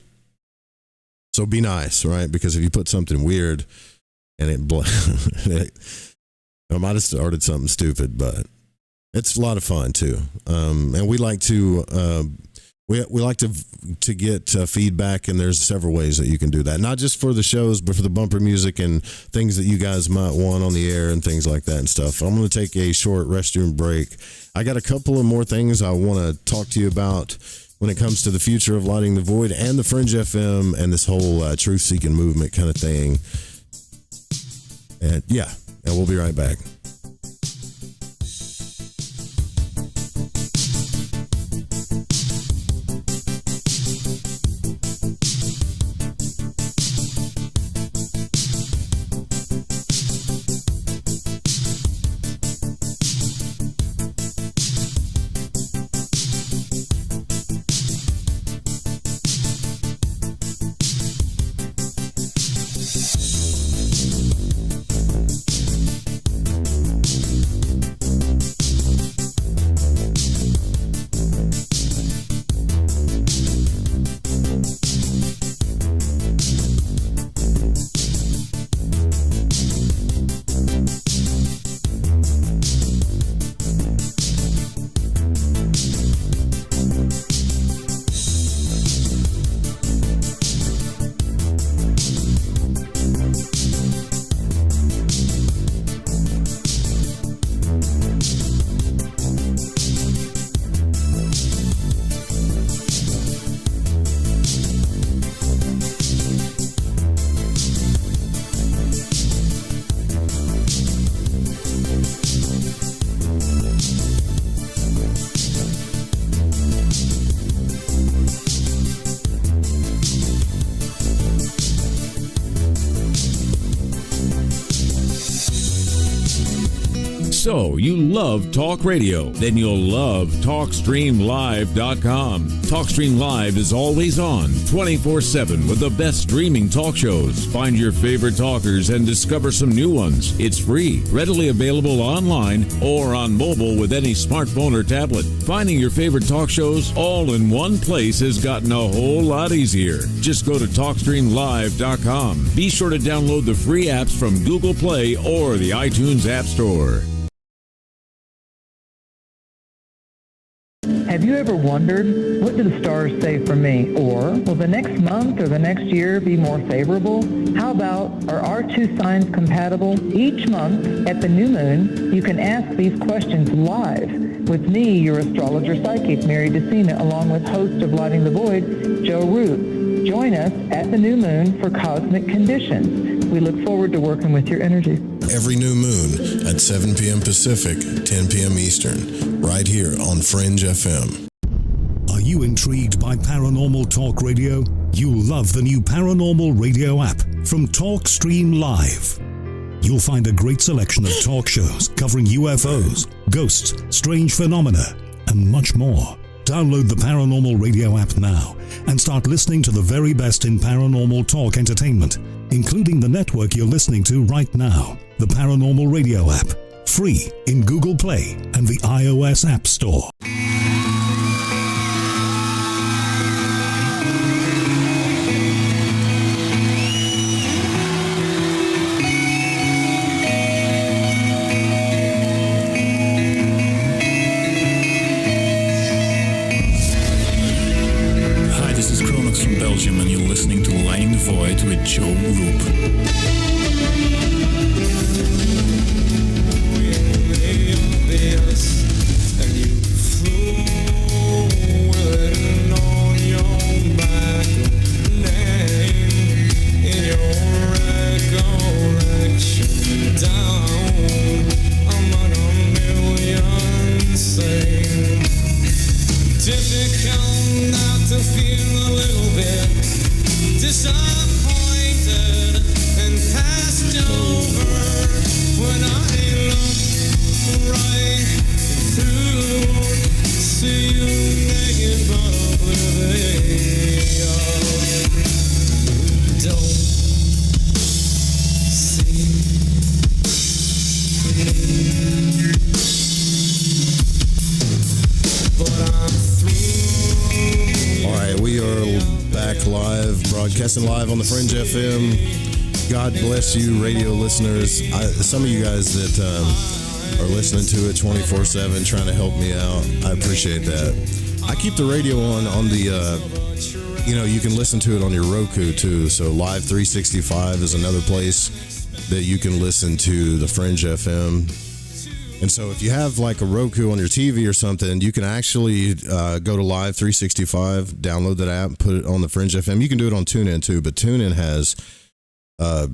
So be nice, right? Because if you put something weird and I might have started something stupid, but it's a lot of fun too. And we like to we like to get feedback, and there's several ways that you can do that. Not just for the shows, but for the bumper music and things that you guys might want on the air and things like that and stuff. I'm going to take a short restroom break. I got a couple of more things I want to talk to you about when it comes to the future of Lighting the Void and the Fringe FM and this whole truth-seeking movement kind of thing. And yeah, and we'll be right back. So, you love talk radio? Then you'll love TalkStreamLive.com. TalkStream Live is always on, 24/7 with the best streaming talk shows. Find your favorite talkers and discover some new ones. It's free, readily available online or on mobile with any smartphone or tablet. Finding your favorite talk shows all in one place has gotten a whole lot easier. Just go to TalkStreamLive.com. Be sure to download the free apps from Google Play or the iTunes App Store. Have you ever wondered, what do the stars say for me? Or, will the next month or the next year be more favorable? How about, are our two signs compatible? Each month, at the new moon, you can ask these questions live with me, your astrologer psychic, Mary DeCina, along with host of Lighting the Void, Joe Root. Join us at the new moon for Cosmic Conditions. We look forward to working with your energy. Every new moon at 7 p.m. Pacific, 10 p.m. Eastern, right here on Fringe FM. Are you intrigued by paranormal talk radio? You'll love the new paranormal radio app from TalkStream Live. You'll find a great selection of talk shows covering UFOs, ghosts, strange phenomena, and much more. Download the Paranormal Radio app now and start listening to the very best in paranormal talk entertainment, including the network you're listening to right now. The Paranormal Radio app, free in Google Play and the iOS App Store. And you're listening to Lighting the Void with Joe Roop. Difficult not to feel a little bit disappointed and passed over when I look right through See you naked but oblivious. Don't see but I'm through. All right, we are back live, broadcasting live on the Fringe FM. God bless you, radio listeners. Some of you guys that are listening to it 24/7, trying to help me out, I appreciate that. I keep the radio on the, you can listen to it on your Roku too. So Live 365 is another place that you can listen to the Fringe FM. And so if you have like a Roku on your TV or something, you can actually go to Live 365, download that app, put it on the Fringe FM. You can do it on TuneIn too, but TuneIn has a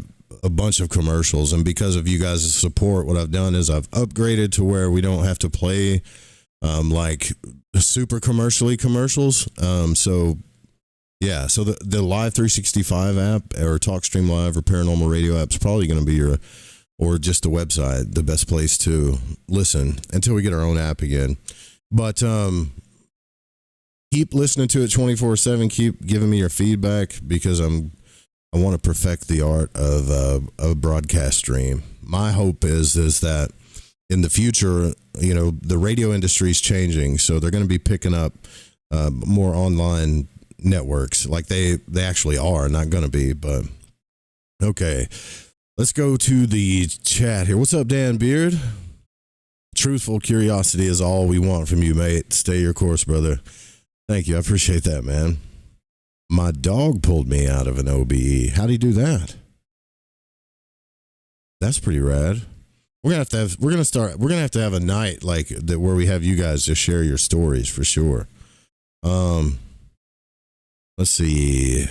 bunch of commercials. And because of you guys' support, what I've done is I've upgraded to where we don't have to play like super commercials. So the Live 365 app or TalkStream Live or Paranormal Radio app is probably going to be or just the website, the best place to listen until we get our own app again. But keep listening to it 24/7. Keep giving me your feedback because I want to perfect the art of a broadcast stream. My hope is that in the future, the radio industry is changing, so they're going to be picking up more online networks, like they actually are. Not going to be, but okay. Let's go to the chat here. What's up, Dan Beard? Truthful curiosity is all we want from you, mate. Stay your course, brother. Thank you. I appreciate that, man. My dog pulled me out of an OBE. How'd he do that? That's pretty rad. We're gonna have to have a night like that where we have you guys just share your stories for sure. Let's see.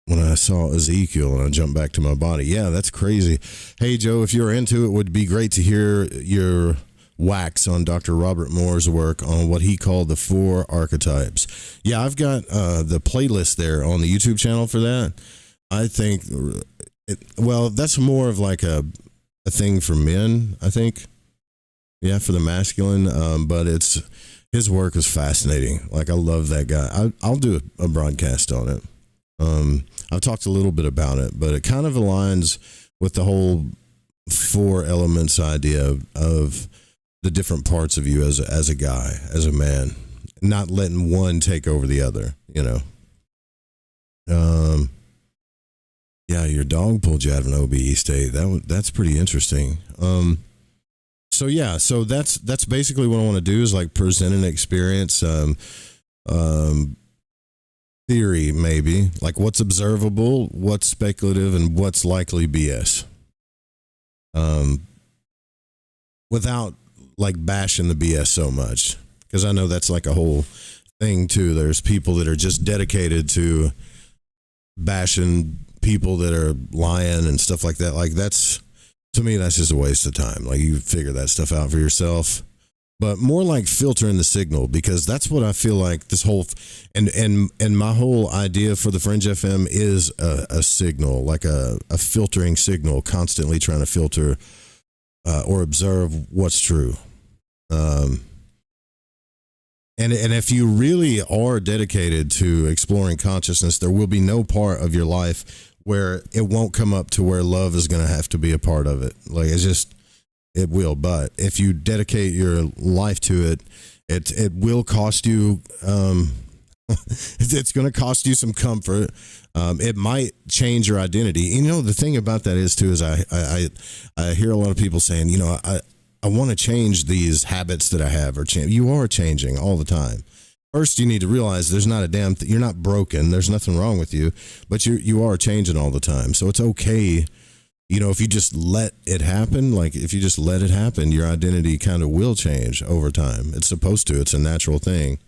When I saw Ezekiel and I jumped back to my body. Yeah, that's crazy. Hey, Joe, if you're into it, would be great to hear your wax on Dr. Robert Moore's work on what he called the 4 archetypes. Yeah, I've got the playlist there on the YouTube channel for that. I think, that's more of like a thing for men, I think. Yeah, for the masculine. But his work is fascinating. Like, I love that guy. I'll do a broadcast on it. I've talked a little bit about it, but it kind of aligns with the whole 4 elements idea of the different parts of you as a guy, as a man, not letting one take over the other, Yeah, your dog pulled you out of an OBE state. That's pretty interesting. So that's basically what I want to do is like present an experience, theory, maybe like what's observable, what's speculative, and what's likely BS, without like bashing the BS so much, because I know that's like a whole thing too. There's people that are just dedicated to bashing people that are lying and stuff like that. Like that's, to me, that's just a waste of time. Like you figure that stuff out for yourself. But more like filtering the signal, because that's what I feel like this whole, and my whole idea for the Fringe FM is a signal, like a filtering signal, constantly trying to filter or observe what's true. And if you really are dedicated to exploring consciousness, there will be no part of your life where it won't come up to where love is going to have to be a part of it. Like it will, but if you dedicate your life to it, it will cost you. It's going to cost you some comfort. It might change your identity. The thing about that is too is I hear a lot of people saying, I want to change these habits that I have, or change. You are changing all the time. First, you need to realize there's not a damn. You're not broken. There's nothing wrong with you, but you are changing all the time. So it's okay. If you just let it happen, your identity kind of will change over time. It's supposed to. It's a natural thing.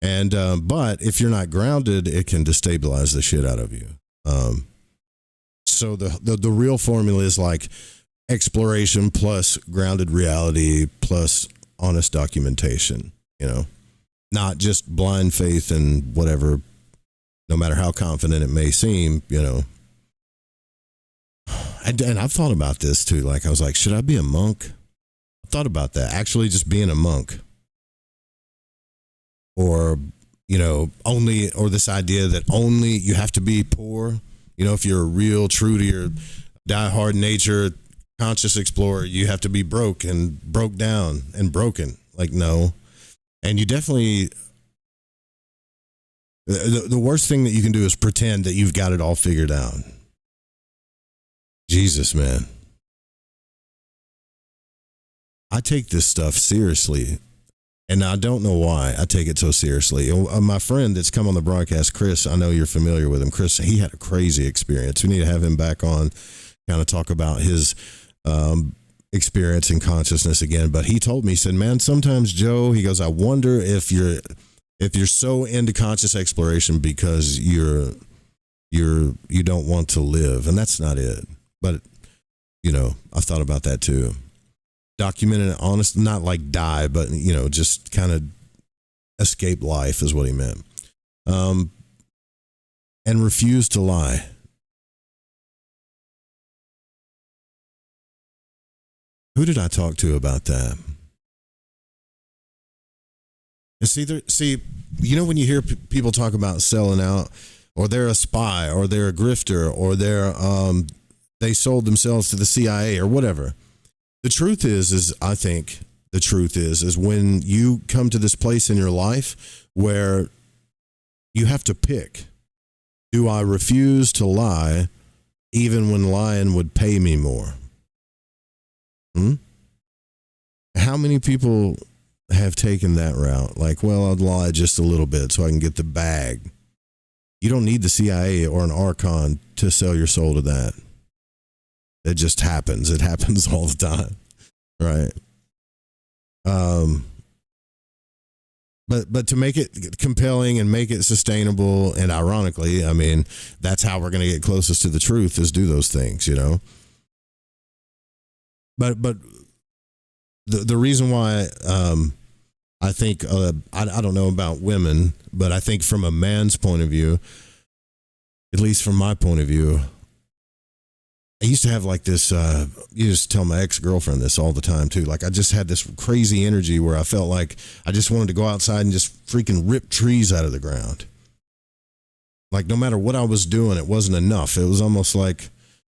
And, but if you're not grounded, it can destabilize the shit out of you. So the real formula is like exploration plus grounded reality plus honest documentation, not just blind faith and whatever, no matter how confident it may seem, And I've thought about this too. Like, I was like, should I be a monk? I thought about that. Actually, just being a monk, or only, or this idea that only you have to be poor. If you're real true to your diehard nature, conscious explorer, you have to be broke down and broken. Like, no. And you definitely, the worst thing that you can do is pretend that you've got it all figured out. Jesus, man. I take this stuff seriously, and I don't know why I take it so seriously. My friend that's come on the broadcast, Chris, I know you're familiar with him. Chris, he had a crazy experience. We need to have him back on, kind of talk about his experience in consciousness again. But he told me, he said, man, sometimes, Joe, he goes, I wonder if you're so into conscious exploration because you don't want to live. And that's not it. But, I thought about that too. Documented and honest, not like die, but, just kind of escape life is what he meant. And refuse to lie. Who did I talk to about that? When you hear people talk about selling out, or they're a spy, or they're a grifter, or they sold themselves to the CIA or whatever. The truth is I think the truth is when you come to this place in your life where you have to pick, do I refuse to lie even when lying would pay me more? How many people have taken that route? Like, well, I'll lie just a little bit so I can get the bag. You don't need the CIA or an Archon to sell your soul to that. It just happens. It happens all the time, right? But to make it compelling and make it sustainable, and ironically, I mean, that's how we're going to get closest to the truth, is do those things, But the reason why I think I don't know about women, but I think from a man's point of view, at least from my point of view, I used to have like this, you just tell my ex-girlfriend this all the time too. Like, I just had this crazy energy where I felt like I just wanted to go outside and just freaking rip trees out of the ground. Like, no matter what I was doing, it wasn't enough. It was almost like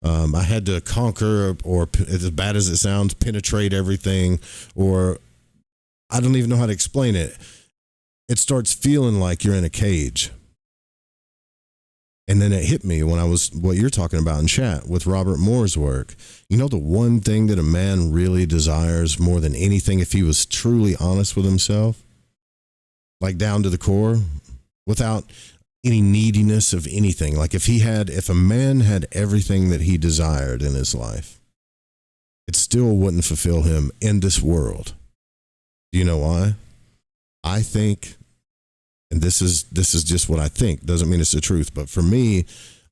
I had to conquer, or as bad as it sounds, penetrate everything, or I don't even know how to explain it. It starts feeling like you're in a cage. And then it hit me when I was, what you're talking about in chat with Robert Moore's work. The one thing that a man really desires more than anything, if he was truly honest with himself, like down to the core, without any neediness of anything. Like if a man had everything that he desired in his life, it still wouldn't fulfill him in this world. Do you know why? I think, and this is just what I think, doesn't mean it's the truth, but for me,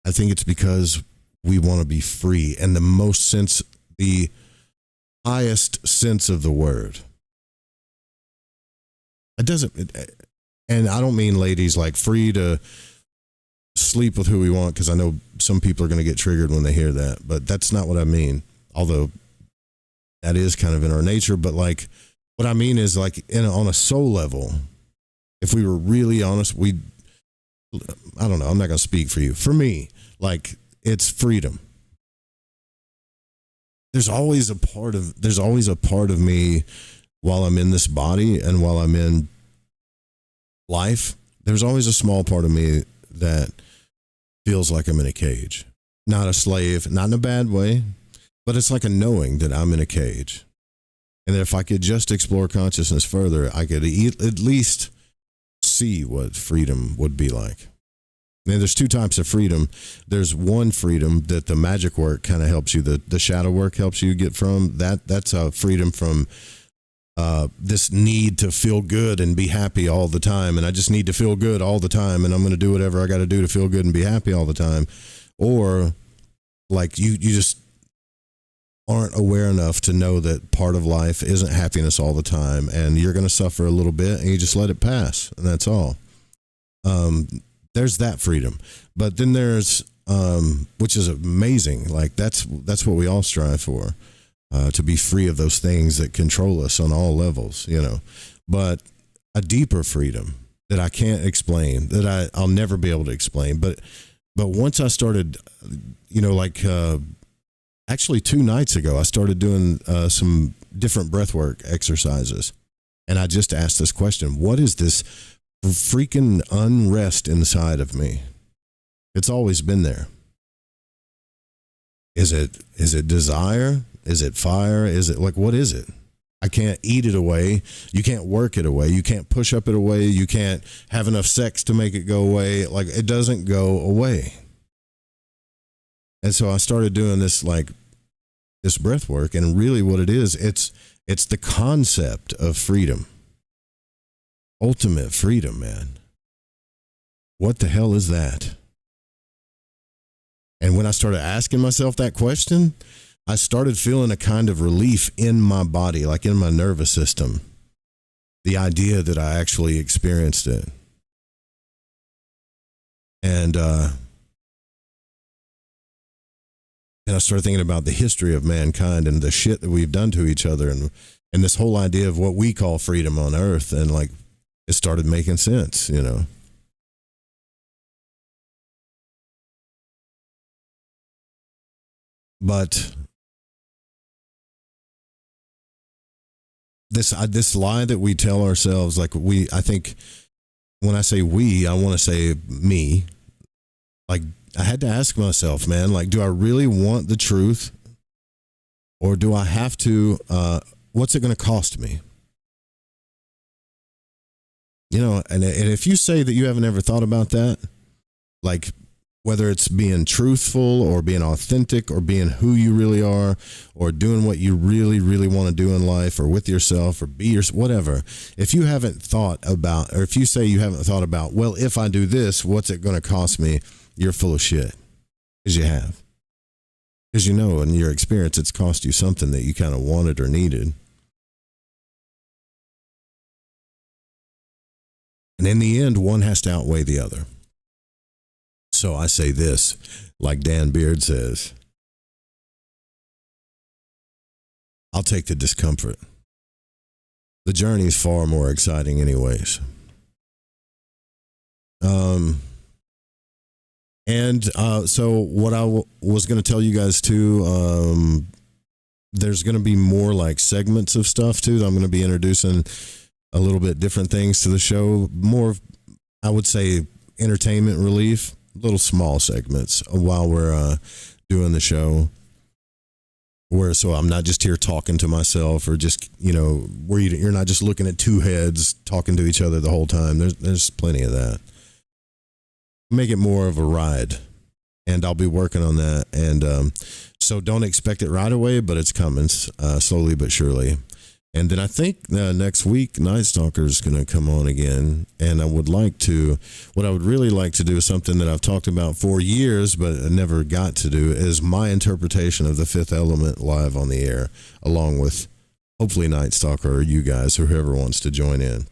I think it's because we want to be free, and the highest sense of the word. And I don't mean, ladies, like free to sleep with who we want, because I know some people are going to get triggered when they hear that, but that's not what I mean. Although that is kind of in our nature, but like what I mean is like on a soul level, if we were really honest, I don't know, I'm not going to speak for you. For me, like, it's freedom. There's always a part of me while I'm in this body and while I'm in life, there's always a small part of me that feels like I'm in a cage. Not a slave, not in a bad way, but it's like a knowing that I'm in a cage. And if I could just explore consciousness further, I could at least see what freedom would be like. And there's two types of freedom. There's one freedom that the magic work kind of helps you, the shadow work helps you get from. That's a freedom from this need to feel good and be happy all the time. And I just need to feel good all the time, and I'm going to do whatever I got to do to feel good and be happy all the time. Or like you just aren't aware enough to know that part of life isn't happiness all the time, and you're going to suffer a little bit, and you just let it pass, and that's all. There's that freedom. But then there's which is amazing, like that's what we all strive for. to be free of those things that control us on all levels, but a deeper freedom that I can't explain, that I'll never be able to explain. But once I started, actually 2 nights ago, I started doing some different breathwork exercises. And I just asked this question: what is this freaking unrest inside of me? It's always been there. Is it desire? Is it fire? Is it what is it? I can't eat it away. You can't work it away. You can't push up it away. You can't have enough sex to make it go away. It doesn't go away. And so I started doing this breath work, and really what it is, it's the concept of freedom. Ultimate freedom, man. What the hell is that? And when I started asking myself that question, I started feeling a kind of relief in my body, in my nervous system. The idea that I actually experienced it. And I started thinking about the history of mankind and the shit that we've done to each other, and this whole idea of what we call freedom on earth. And it started making sense, But this lie that we tell ourselves, I think when I say we, I want to say me. I had to ask myself, man, do I really want the truth, or do I have to, what's it going to cost me? And if you say that you haven't ever thought about that, whether it's being truthful or being authentic or being who you really are or doing what you really, really want to do in life or with yourself or whatever, if you haven't thought about, or if you say you haven't thought about, well, if I do this, what's it going to cost me? You're full of shit. Because you have. Because in your experience, it's cost you something that you kind of wanted or needed. And in the end, one has to outweigh the other. So I say this, like Dan Beard says, I'll take the discomfort. The journey is far more exciting anyways. So what I was going to tell you guys too, there's going to be more segments of stuff too. That I'm going to be introducing a little bit different things to the show. More, I would say, entertainment relief. Little small segments while we're doing the show, so I'm not just here talking to myself, or just where you're not just looking at two heads talking to each other the whole time. There's plenty of that. Make it more of a ride, and I'll be working on that. And so don't expect it right away, but it's coming slowly but surely. And then I think next week, Night Stalker is going to come on again. And what I would really like to do is something that I've talked about for years, but I never got to do, is my interpretation of the Fifth Element live on the air, along with hopefully Night Stalker or you guys, or whoever wants to join in.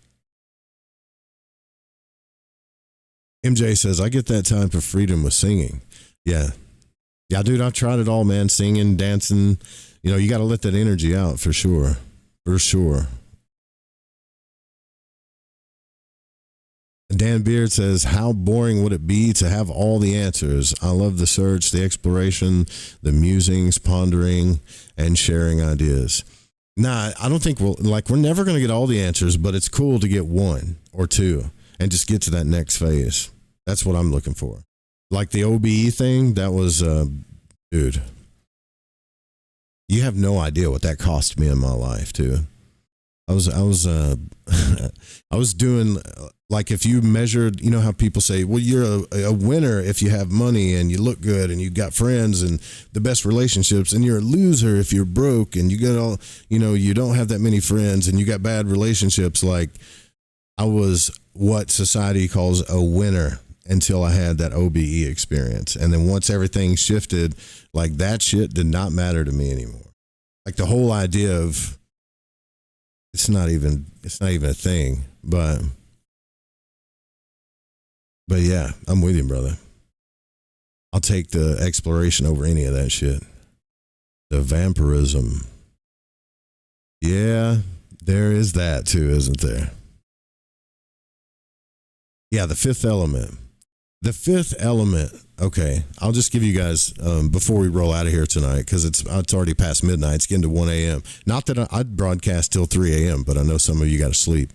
MJ says, I get that type of freedom with singing. Yeah, dude, I've tried it all, man. Singing, dancing, you got to let that energy out for sure. For sure. Dan Beard says, how boring would it be to have all the answers? I love the search, the exploration, the musings, pondering, and sharing ideas. Nah, I don't think we're never going to get all the answers, but it's cool to get one or two and just get to that next phase. That's what I'm looking for. The OBE thing, that was, dude. You have no idea what that cost me in my life too. I was doing, if you measured, how people say, well, you're a winner if you have money and you look good and you've got friends and the best relationships, and you're a loser if you're broke and you got all, you don't have that many friends and you got bad relationships. I was what society calls a winner until I had that OBE experience. And then once everything shifted, that shit did not matter to me anymore. The whole idea of it's not even a thing, but yeah, I'm with you, brother. I'll take the exploration over any of that shit. The vampirism. Yeah, there is that too, isn't there? Yeah, the fifth element. The fifth element. Okay, I'll just give you guys before we roll out of here tonight, because it's already past midnight. It's getting to 1 a.m. Not that I'd broadcast till 3 a.m., but I know some of you got to sleep.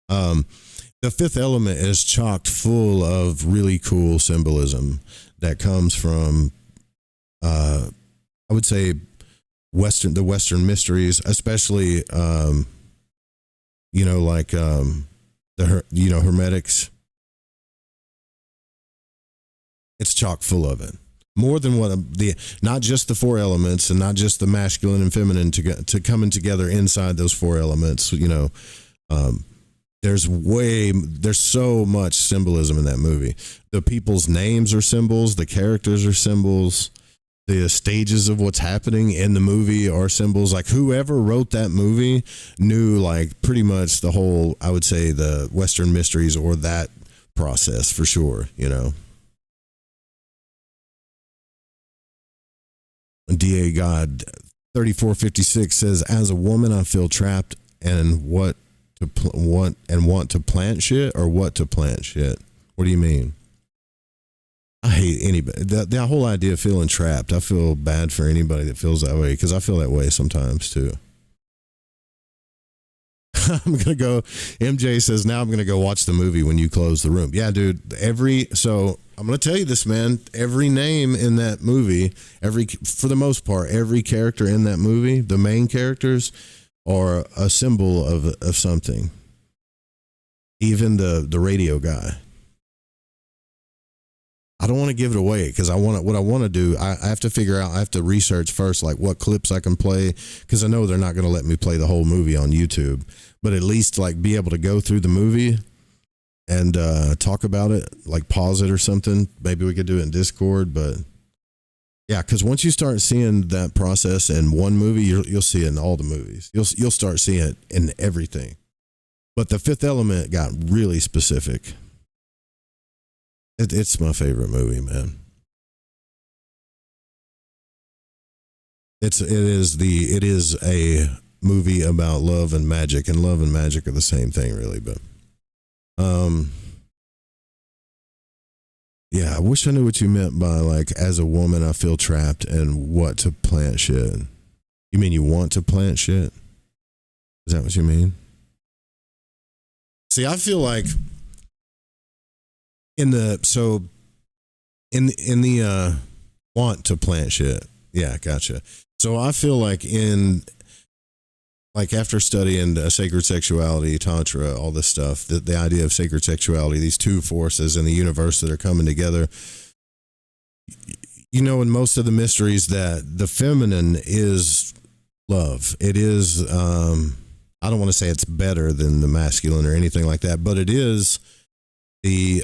The fifth element is chocked full of really cool symbolism that comes from, I would say, the Western mysteries, especially, like Hermetics. It's chock full of it. More than not just the four elements, and not just the masculine and feminine to coming together inside those four elements. There's so much symbolism in that movie. The people's names are symbols. The characters are symbols. The stages of what's happening in the movie are symbols. Like, whoever wrote that movie knew, like, pretty much the whole, I would say, the Western mysteries, or that process for sure, DA God 3456 says, as a woman, I feel trapped and want to plant shit, or what to plant shit. What do you mean? I hate anybody. That whole idea of feeling trapped. I feel bad for anybody that feels that way, because I feel that way sometimes too. I'm going to go. MJ says, now I'm going to go watch the movie when you close the room. Yeah, dude. So I'm going to tell you this, man. Every name in that movie, for the most part, every character in that movie, the main characters, are a symbol of something. Even the radio guy. I don't want to give it away, because what I want to do, I have to figure out, I have to research first, like, what clips I can play, because I know they're not going to let me play the whole movie on YouTube, but at least, like, be able to go through the movie and talk about it, like pause it or something. Maybe we could do it in Discord, but yeah, because once you start seeing that process in one movie, you'll see it in all the movies. You'll start seeing it in everything. But the fifth element got really specific. It's my favorite movie, man. It is a movie about love and magic, and love and magic are the same thing, really. But yeah, I wish I knew what you meant by, like, as a woman I feel trapped and what to plant shit. You mean you want to plant shit? Is that what you mean? See, I feel like in the want to plant shit. Yeah, gotcha. So I feel like after studying sacred sexuality, tantra, all this stuff, the idea of sacred sexuality, these two forces in the universe that are coming together, in most of the mysteries, that the feminine is love. It is, I don't want to say it's better than the masculine or anything like that, but it is the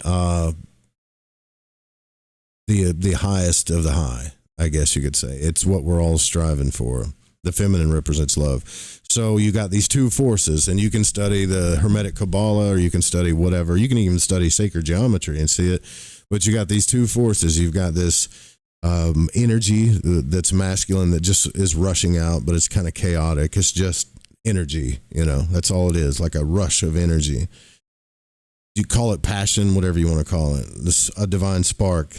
highest of the high, I guess you could say. It's what we're all striving for. The feminine represents love. So you got these two forces, and you can study the Hermetic Kabbalah, or you can study whatever. You can even study sacred geometry and see it. But you got these two forces. You've got this energy that's masculine that just is rushing out, but it's kind of chaotic. It's just energy, that's all it is, like a rush of energy. You call it passion, whatever you want to call it. A divine spark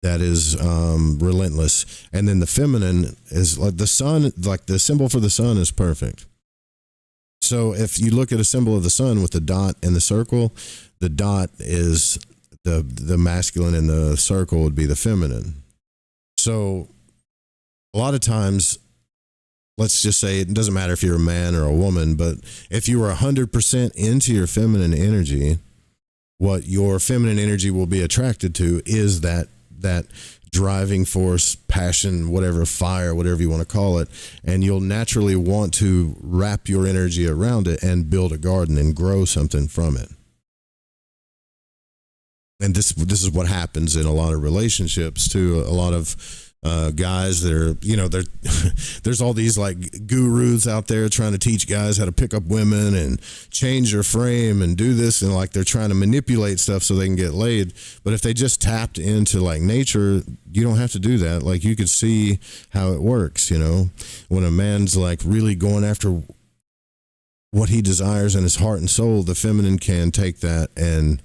that is relentless. And then the feminine is like the sun, like the symbol for the sun is perfect. So if you look at a symbol of the sun with the dot and the circle, the dot is the masculine and the circle would be the feminine. So a lot of times, let's just say, it doesn't matter if you're a man or a woman, but if you are 100% into your feminine energy, what your feminine energy will be attracted to is that driving force, passion, whatever, fire, whatever you want to call it. And you'll naturally want to wrap your energy around it and build a garden and grow something from it. And this is what happens in a lot of relationships too. A lot of guys that are, there's all these like gurus out there trying to teach guys how to pick up women and change their frame and do this, and like they're trying to manipulate stuff so they can get laid. But if they just tapped into like nature, you don't have to do that. Like you could see how it works, when a man's like really going after what he desires in his heart and soul, the feminine can take that and,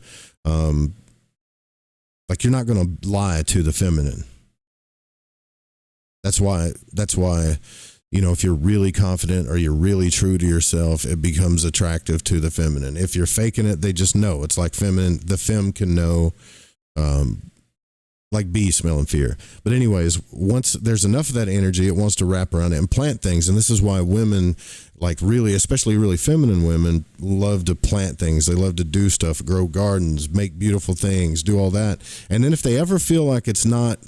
like, you're not going to lie to the feminine. That's why, you know, if you're really confident or you're really true to yourself, it becomes attractive to the feminine. If you're faking it, they just know. It's like feminine, the femme can know, like bees smelling fear. But anyways, once there's enough of that energy, it wants to wrap around it and plant things. And this is why women, like really, especially really feminine women, love to plant things. They love to do stuff, grow gardens, make beautiful things, do all that. And then if they ever feel like it's not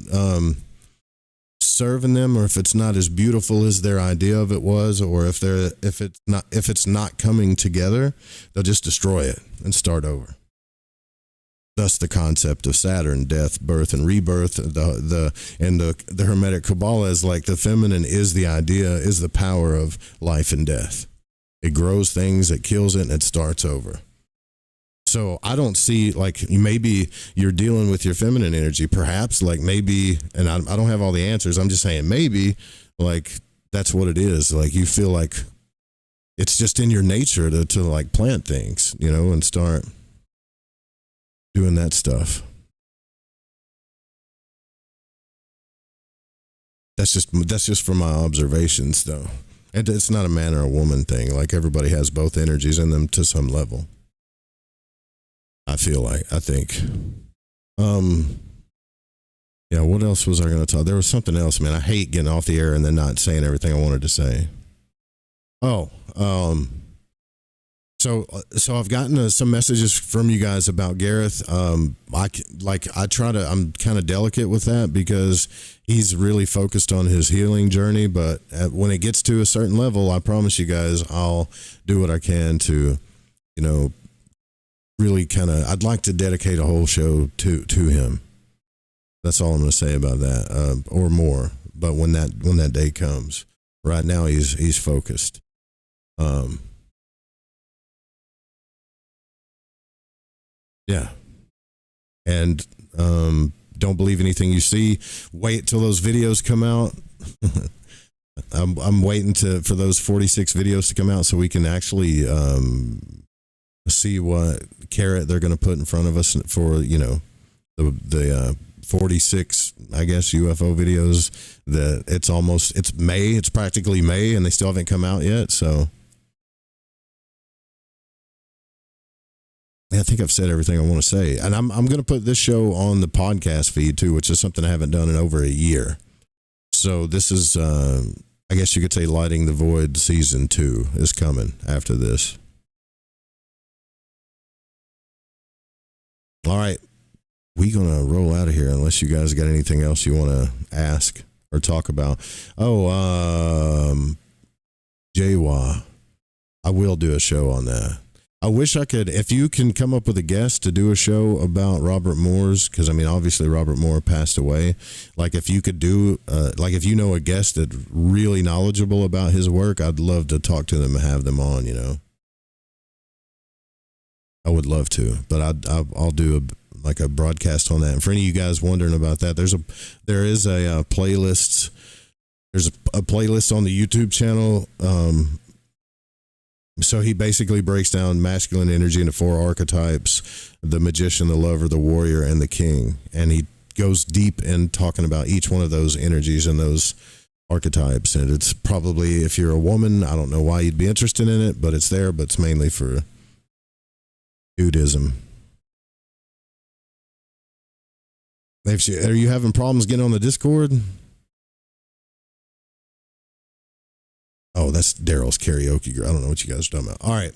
serving them, or if it's not as beautiful as their idea of it was, or if it's not coming together, they'll just destroy it and start over. Thus the concept of Saturn, death, birth, and rebirth. The Hermetic Kabbalah is like the feminine is the idea, is the power of life and death. It grows things, it kills it, and it starts over. So I don't see, like, maybe you're dealing with your feminine energy, perhaps, like maybe, and I don't have all the answers. I'm just saying maybe, like, that's what it is. Like, you feel like it's just in your nature to like plant things, you know, and start doing that stuff. That's just from my observations, though. And it's not a man or a woman thing. Like, everybody has both energies in them to some level. I think. Yeah, what else was I going to talk? There was something else, man. I hate getting off the air and then not saying everything I wanted to say. So I've gotten some messages from you guys about Gareth. I'm kind of delicate with that because he's really focused on his healing journey. But when it gets to a certain level, I promise you guys, I'll do what I can to, you know, really I'd like to dedicate a whole show to him. That's all I'm going to say about that, or more. But when that day comes, right now he's focused. Yeah. And don't believe anything you see. Wait till those videos come out. I'm waiting for those 46 videos to come out so we can actually see what carrot they're going to put in front of us for, you know, the 46, I guess, UFO videos. That it's May, it's practically May, and they still haven't come out yet. So I think I've said everything I want to say. And I'm going to put this show on the podcast feed too, which is something I haven't done in over a year. So this is, I guess you could say, Lighting the Void Season 2 is coming after this. All right. We're going to roll out of here unless you guys got anything else you want to ask or talk about. Jawa. I will do a show on that. I wish I could, if you can come up with a guest to do a show about Robert Moore's, because I mean, obviously Robert Moore passed away. Like, if you could do, like, if you know a guest that's really knowledgeable about his work, I'd love to talk to them and have them on, you know. I would love to, but I'll do a broadcast on that. And for any of you guys wondering about that, there is a playlist. There's a playlist on the YouTube channel. So he basically breaks down masculine energy into 4 archetypes: the magician, the lover, the warrior, and the king. And he goes deep in talking about each one of those energies and those archetypes. And it's probably, if you're a woman, I don't know why you'd be interested in it, but it's there, but it's mainly for dudism. Are you having problems getting on the Discord? Oh, that's Daryl's karaoke girl. I don't know what you guys are talking about. All right.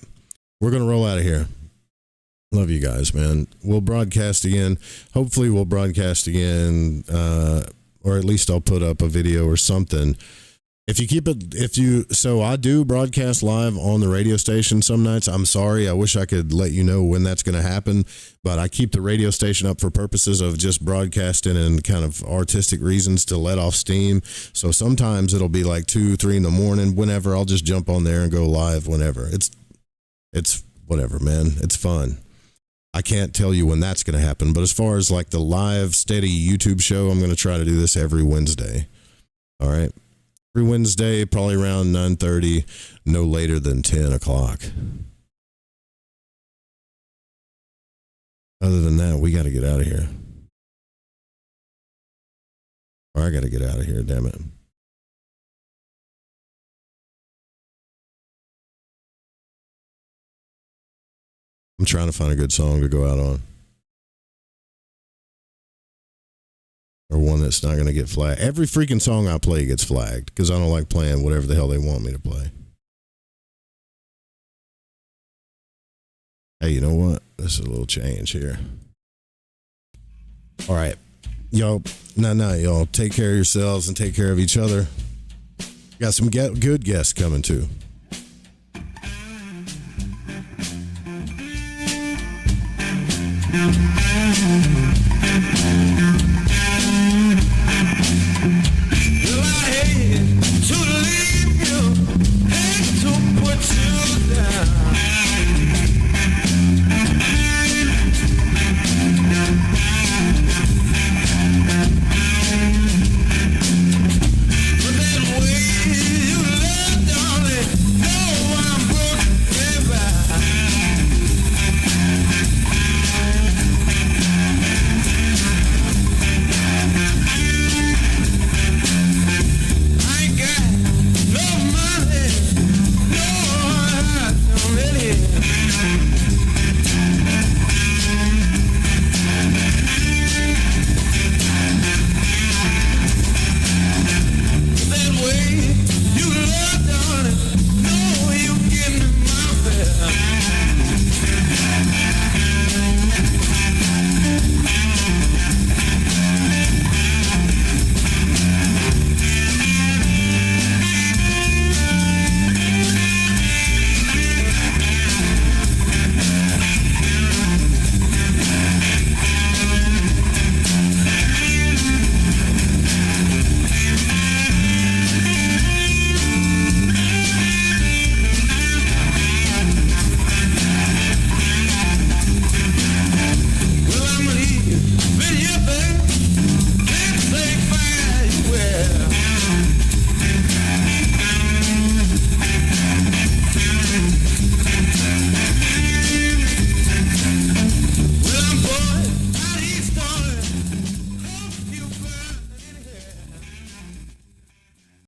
We're going to roll out of here. Love you guys, man. We'll broadcast again. Hopefully we'll broadcast again, or at least I'll put up a video or something. So I do broadcast live on the radio station some nights. I'm sorry. I wish I could let you know when that's going to happen, but I keep the radio station up for purposes of just broadcasting and kind of artistic reasons to let off steam. So sometimes it'll be like 2, 3 in the morning, whenever. I'll just jump on there and go live whenever. It's whatever, man. It's fun. I can't tell you when that's going to happen, but as far as like the live steady YouTube show, I'm going to try to do this every Wednesday. All right. Every Wednesday, probably around 9:30, no later than 10 o'clock. Other than that, we got to get out of here. Or I got to get out of here, damn it. I'm trying to find a good song to go out on. Or one that's not going to get flagged. Every freaking song I play gets flagged because I don't like playing whatever the hell they want me to play. Hey, you know what? This is a little change here. All right. Y'all, y'all. Take care of yourselves and take care of each other. Got some good guests coming too.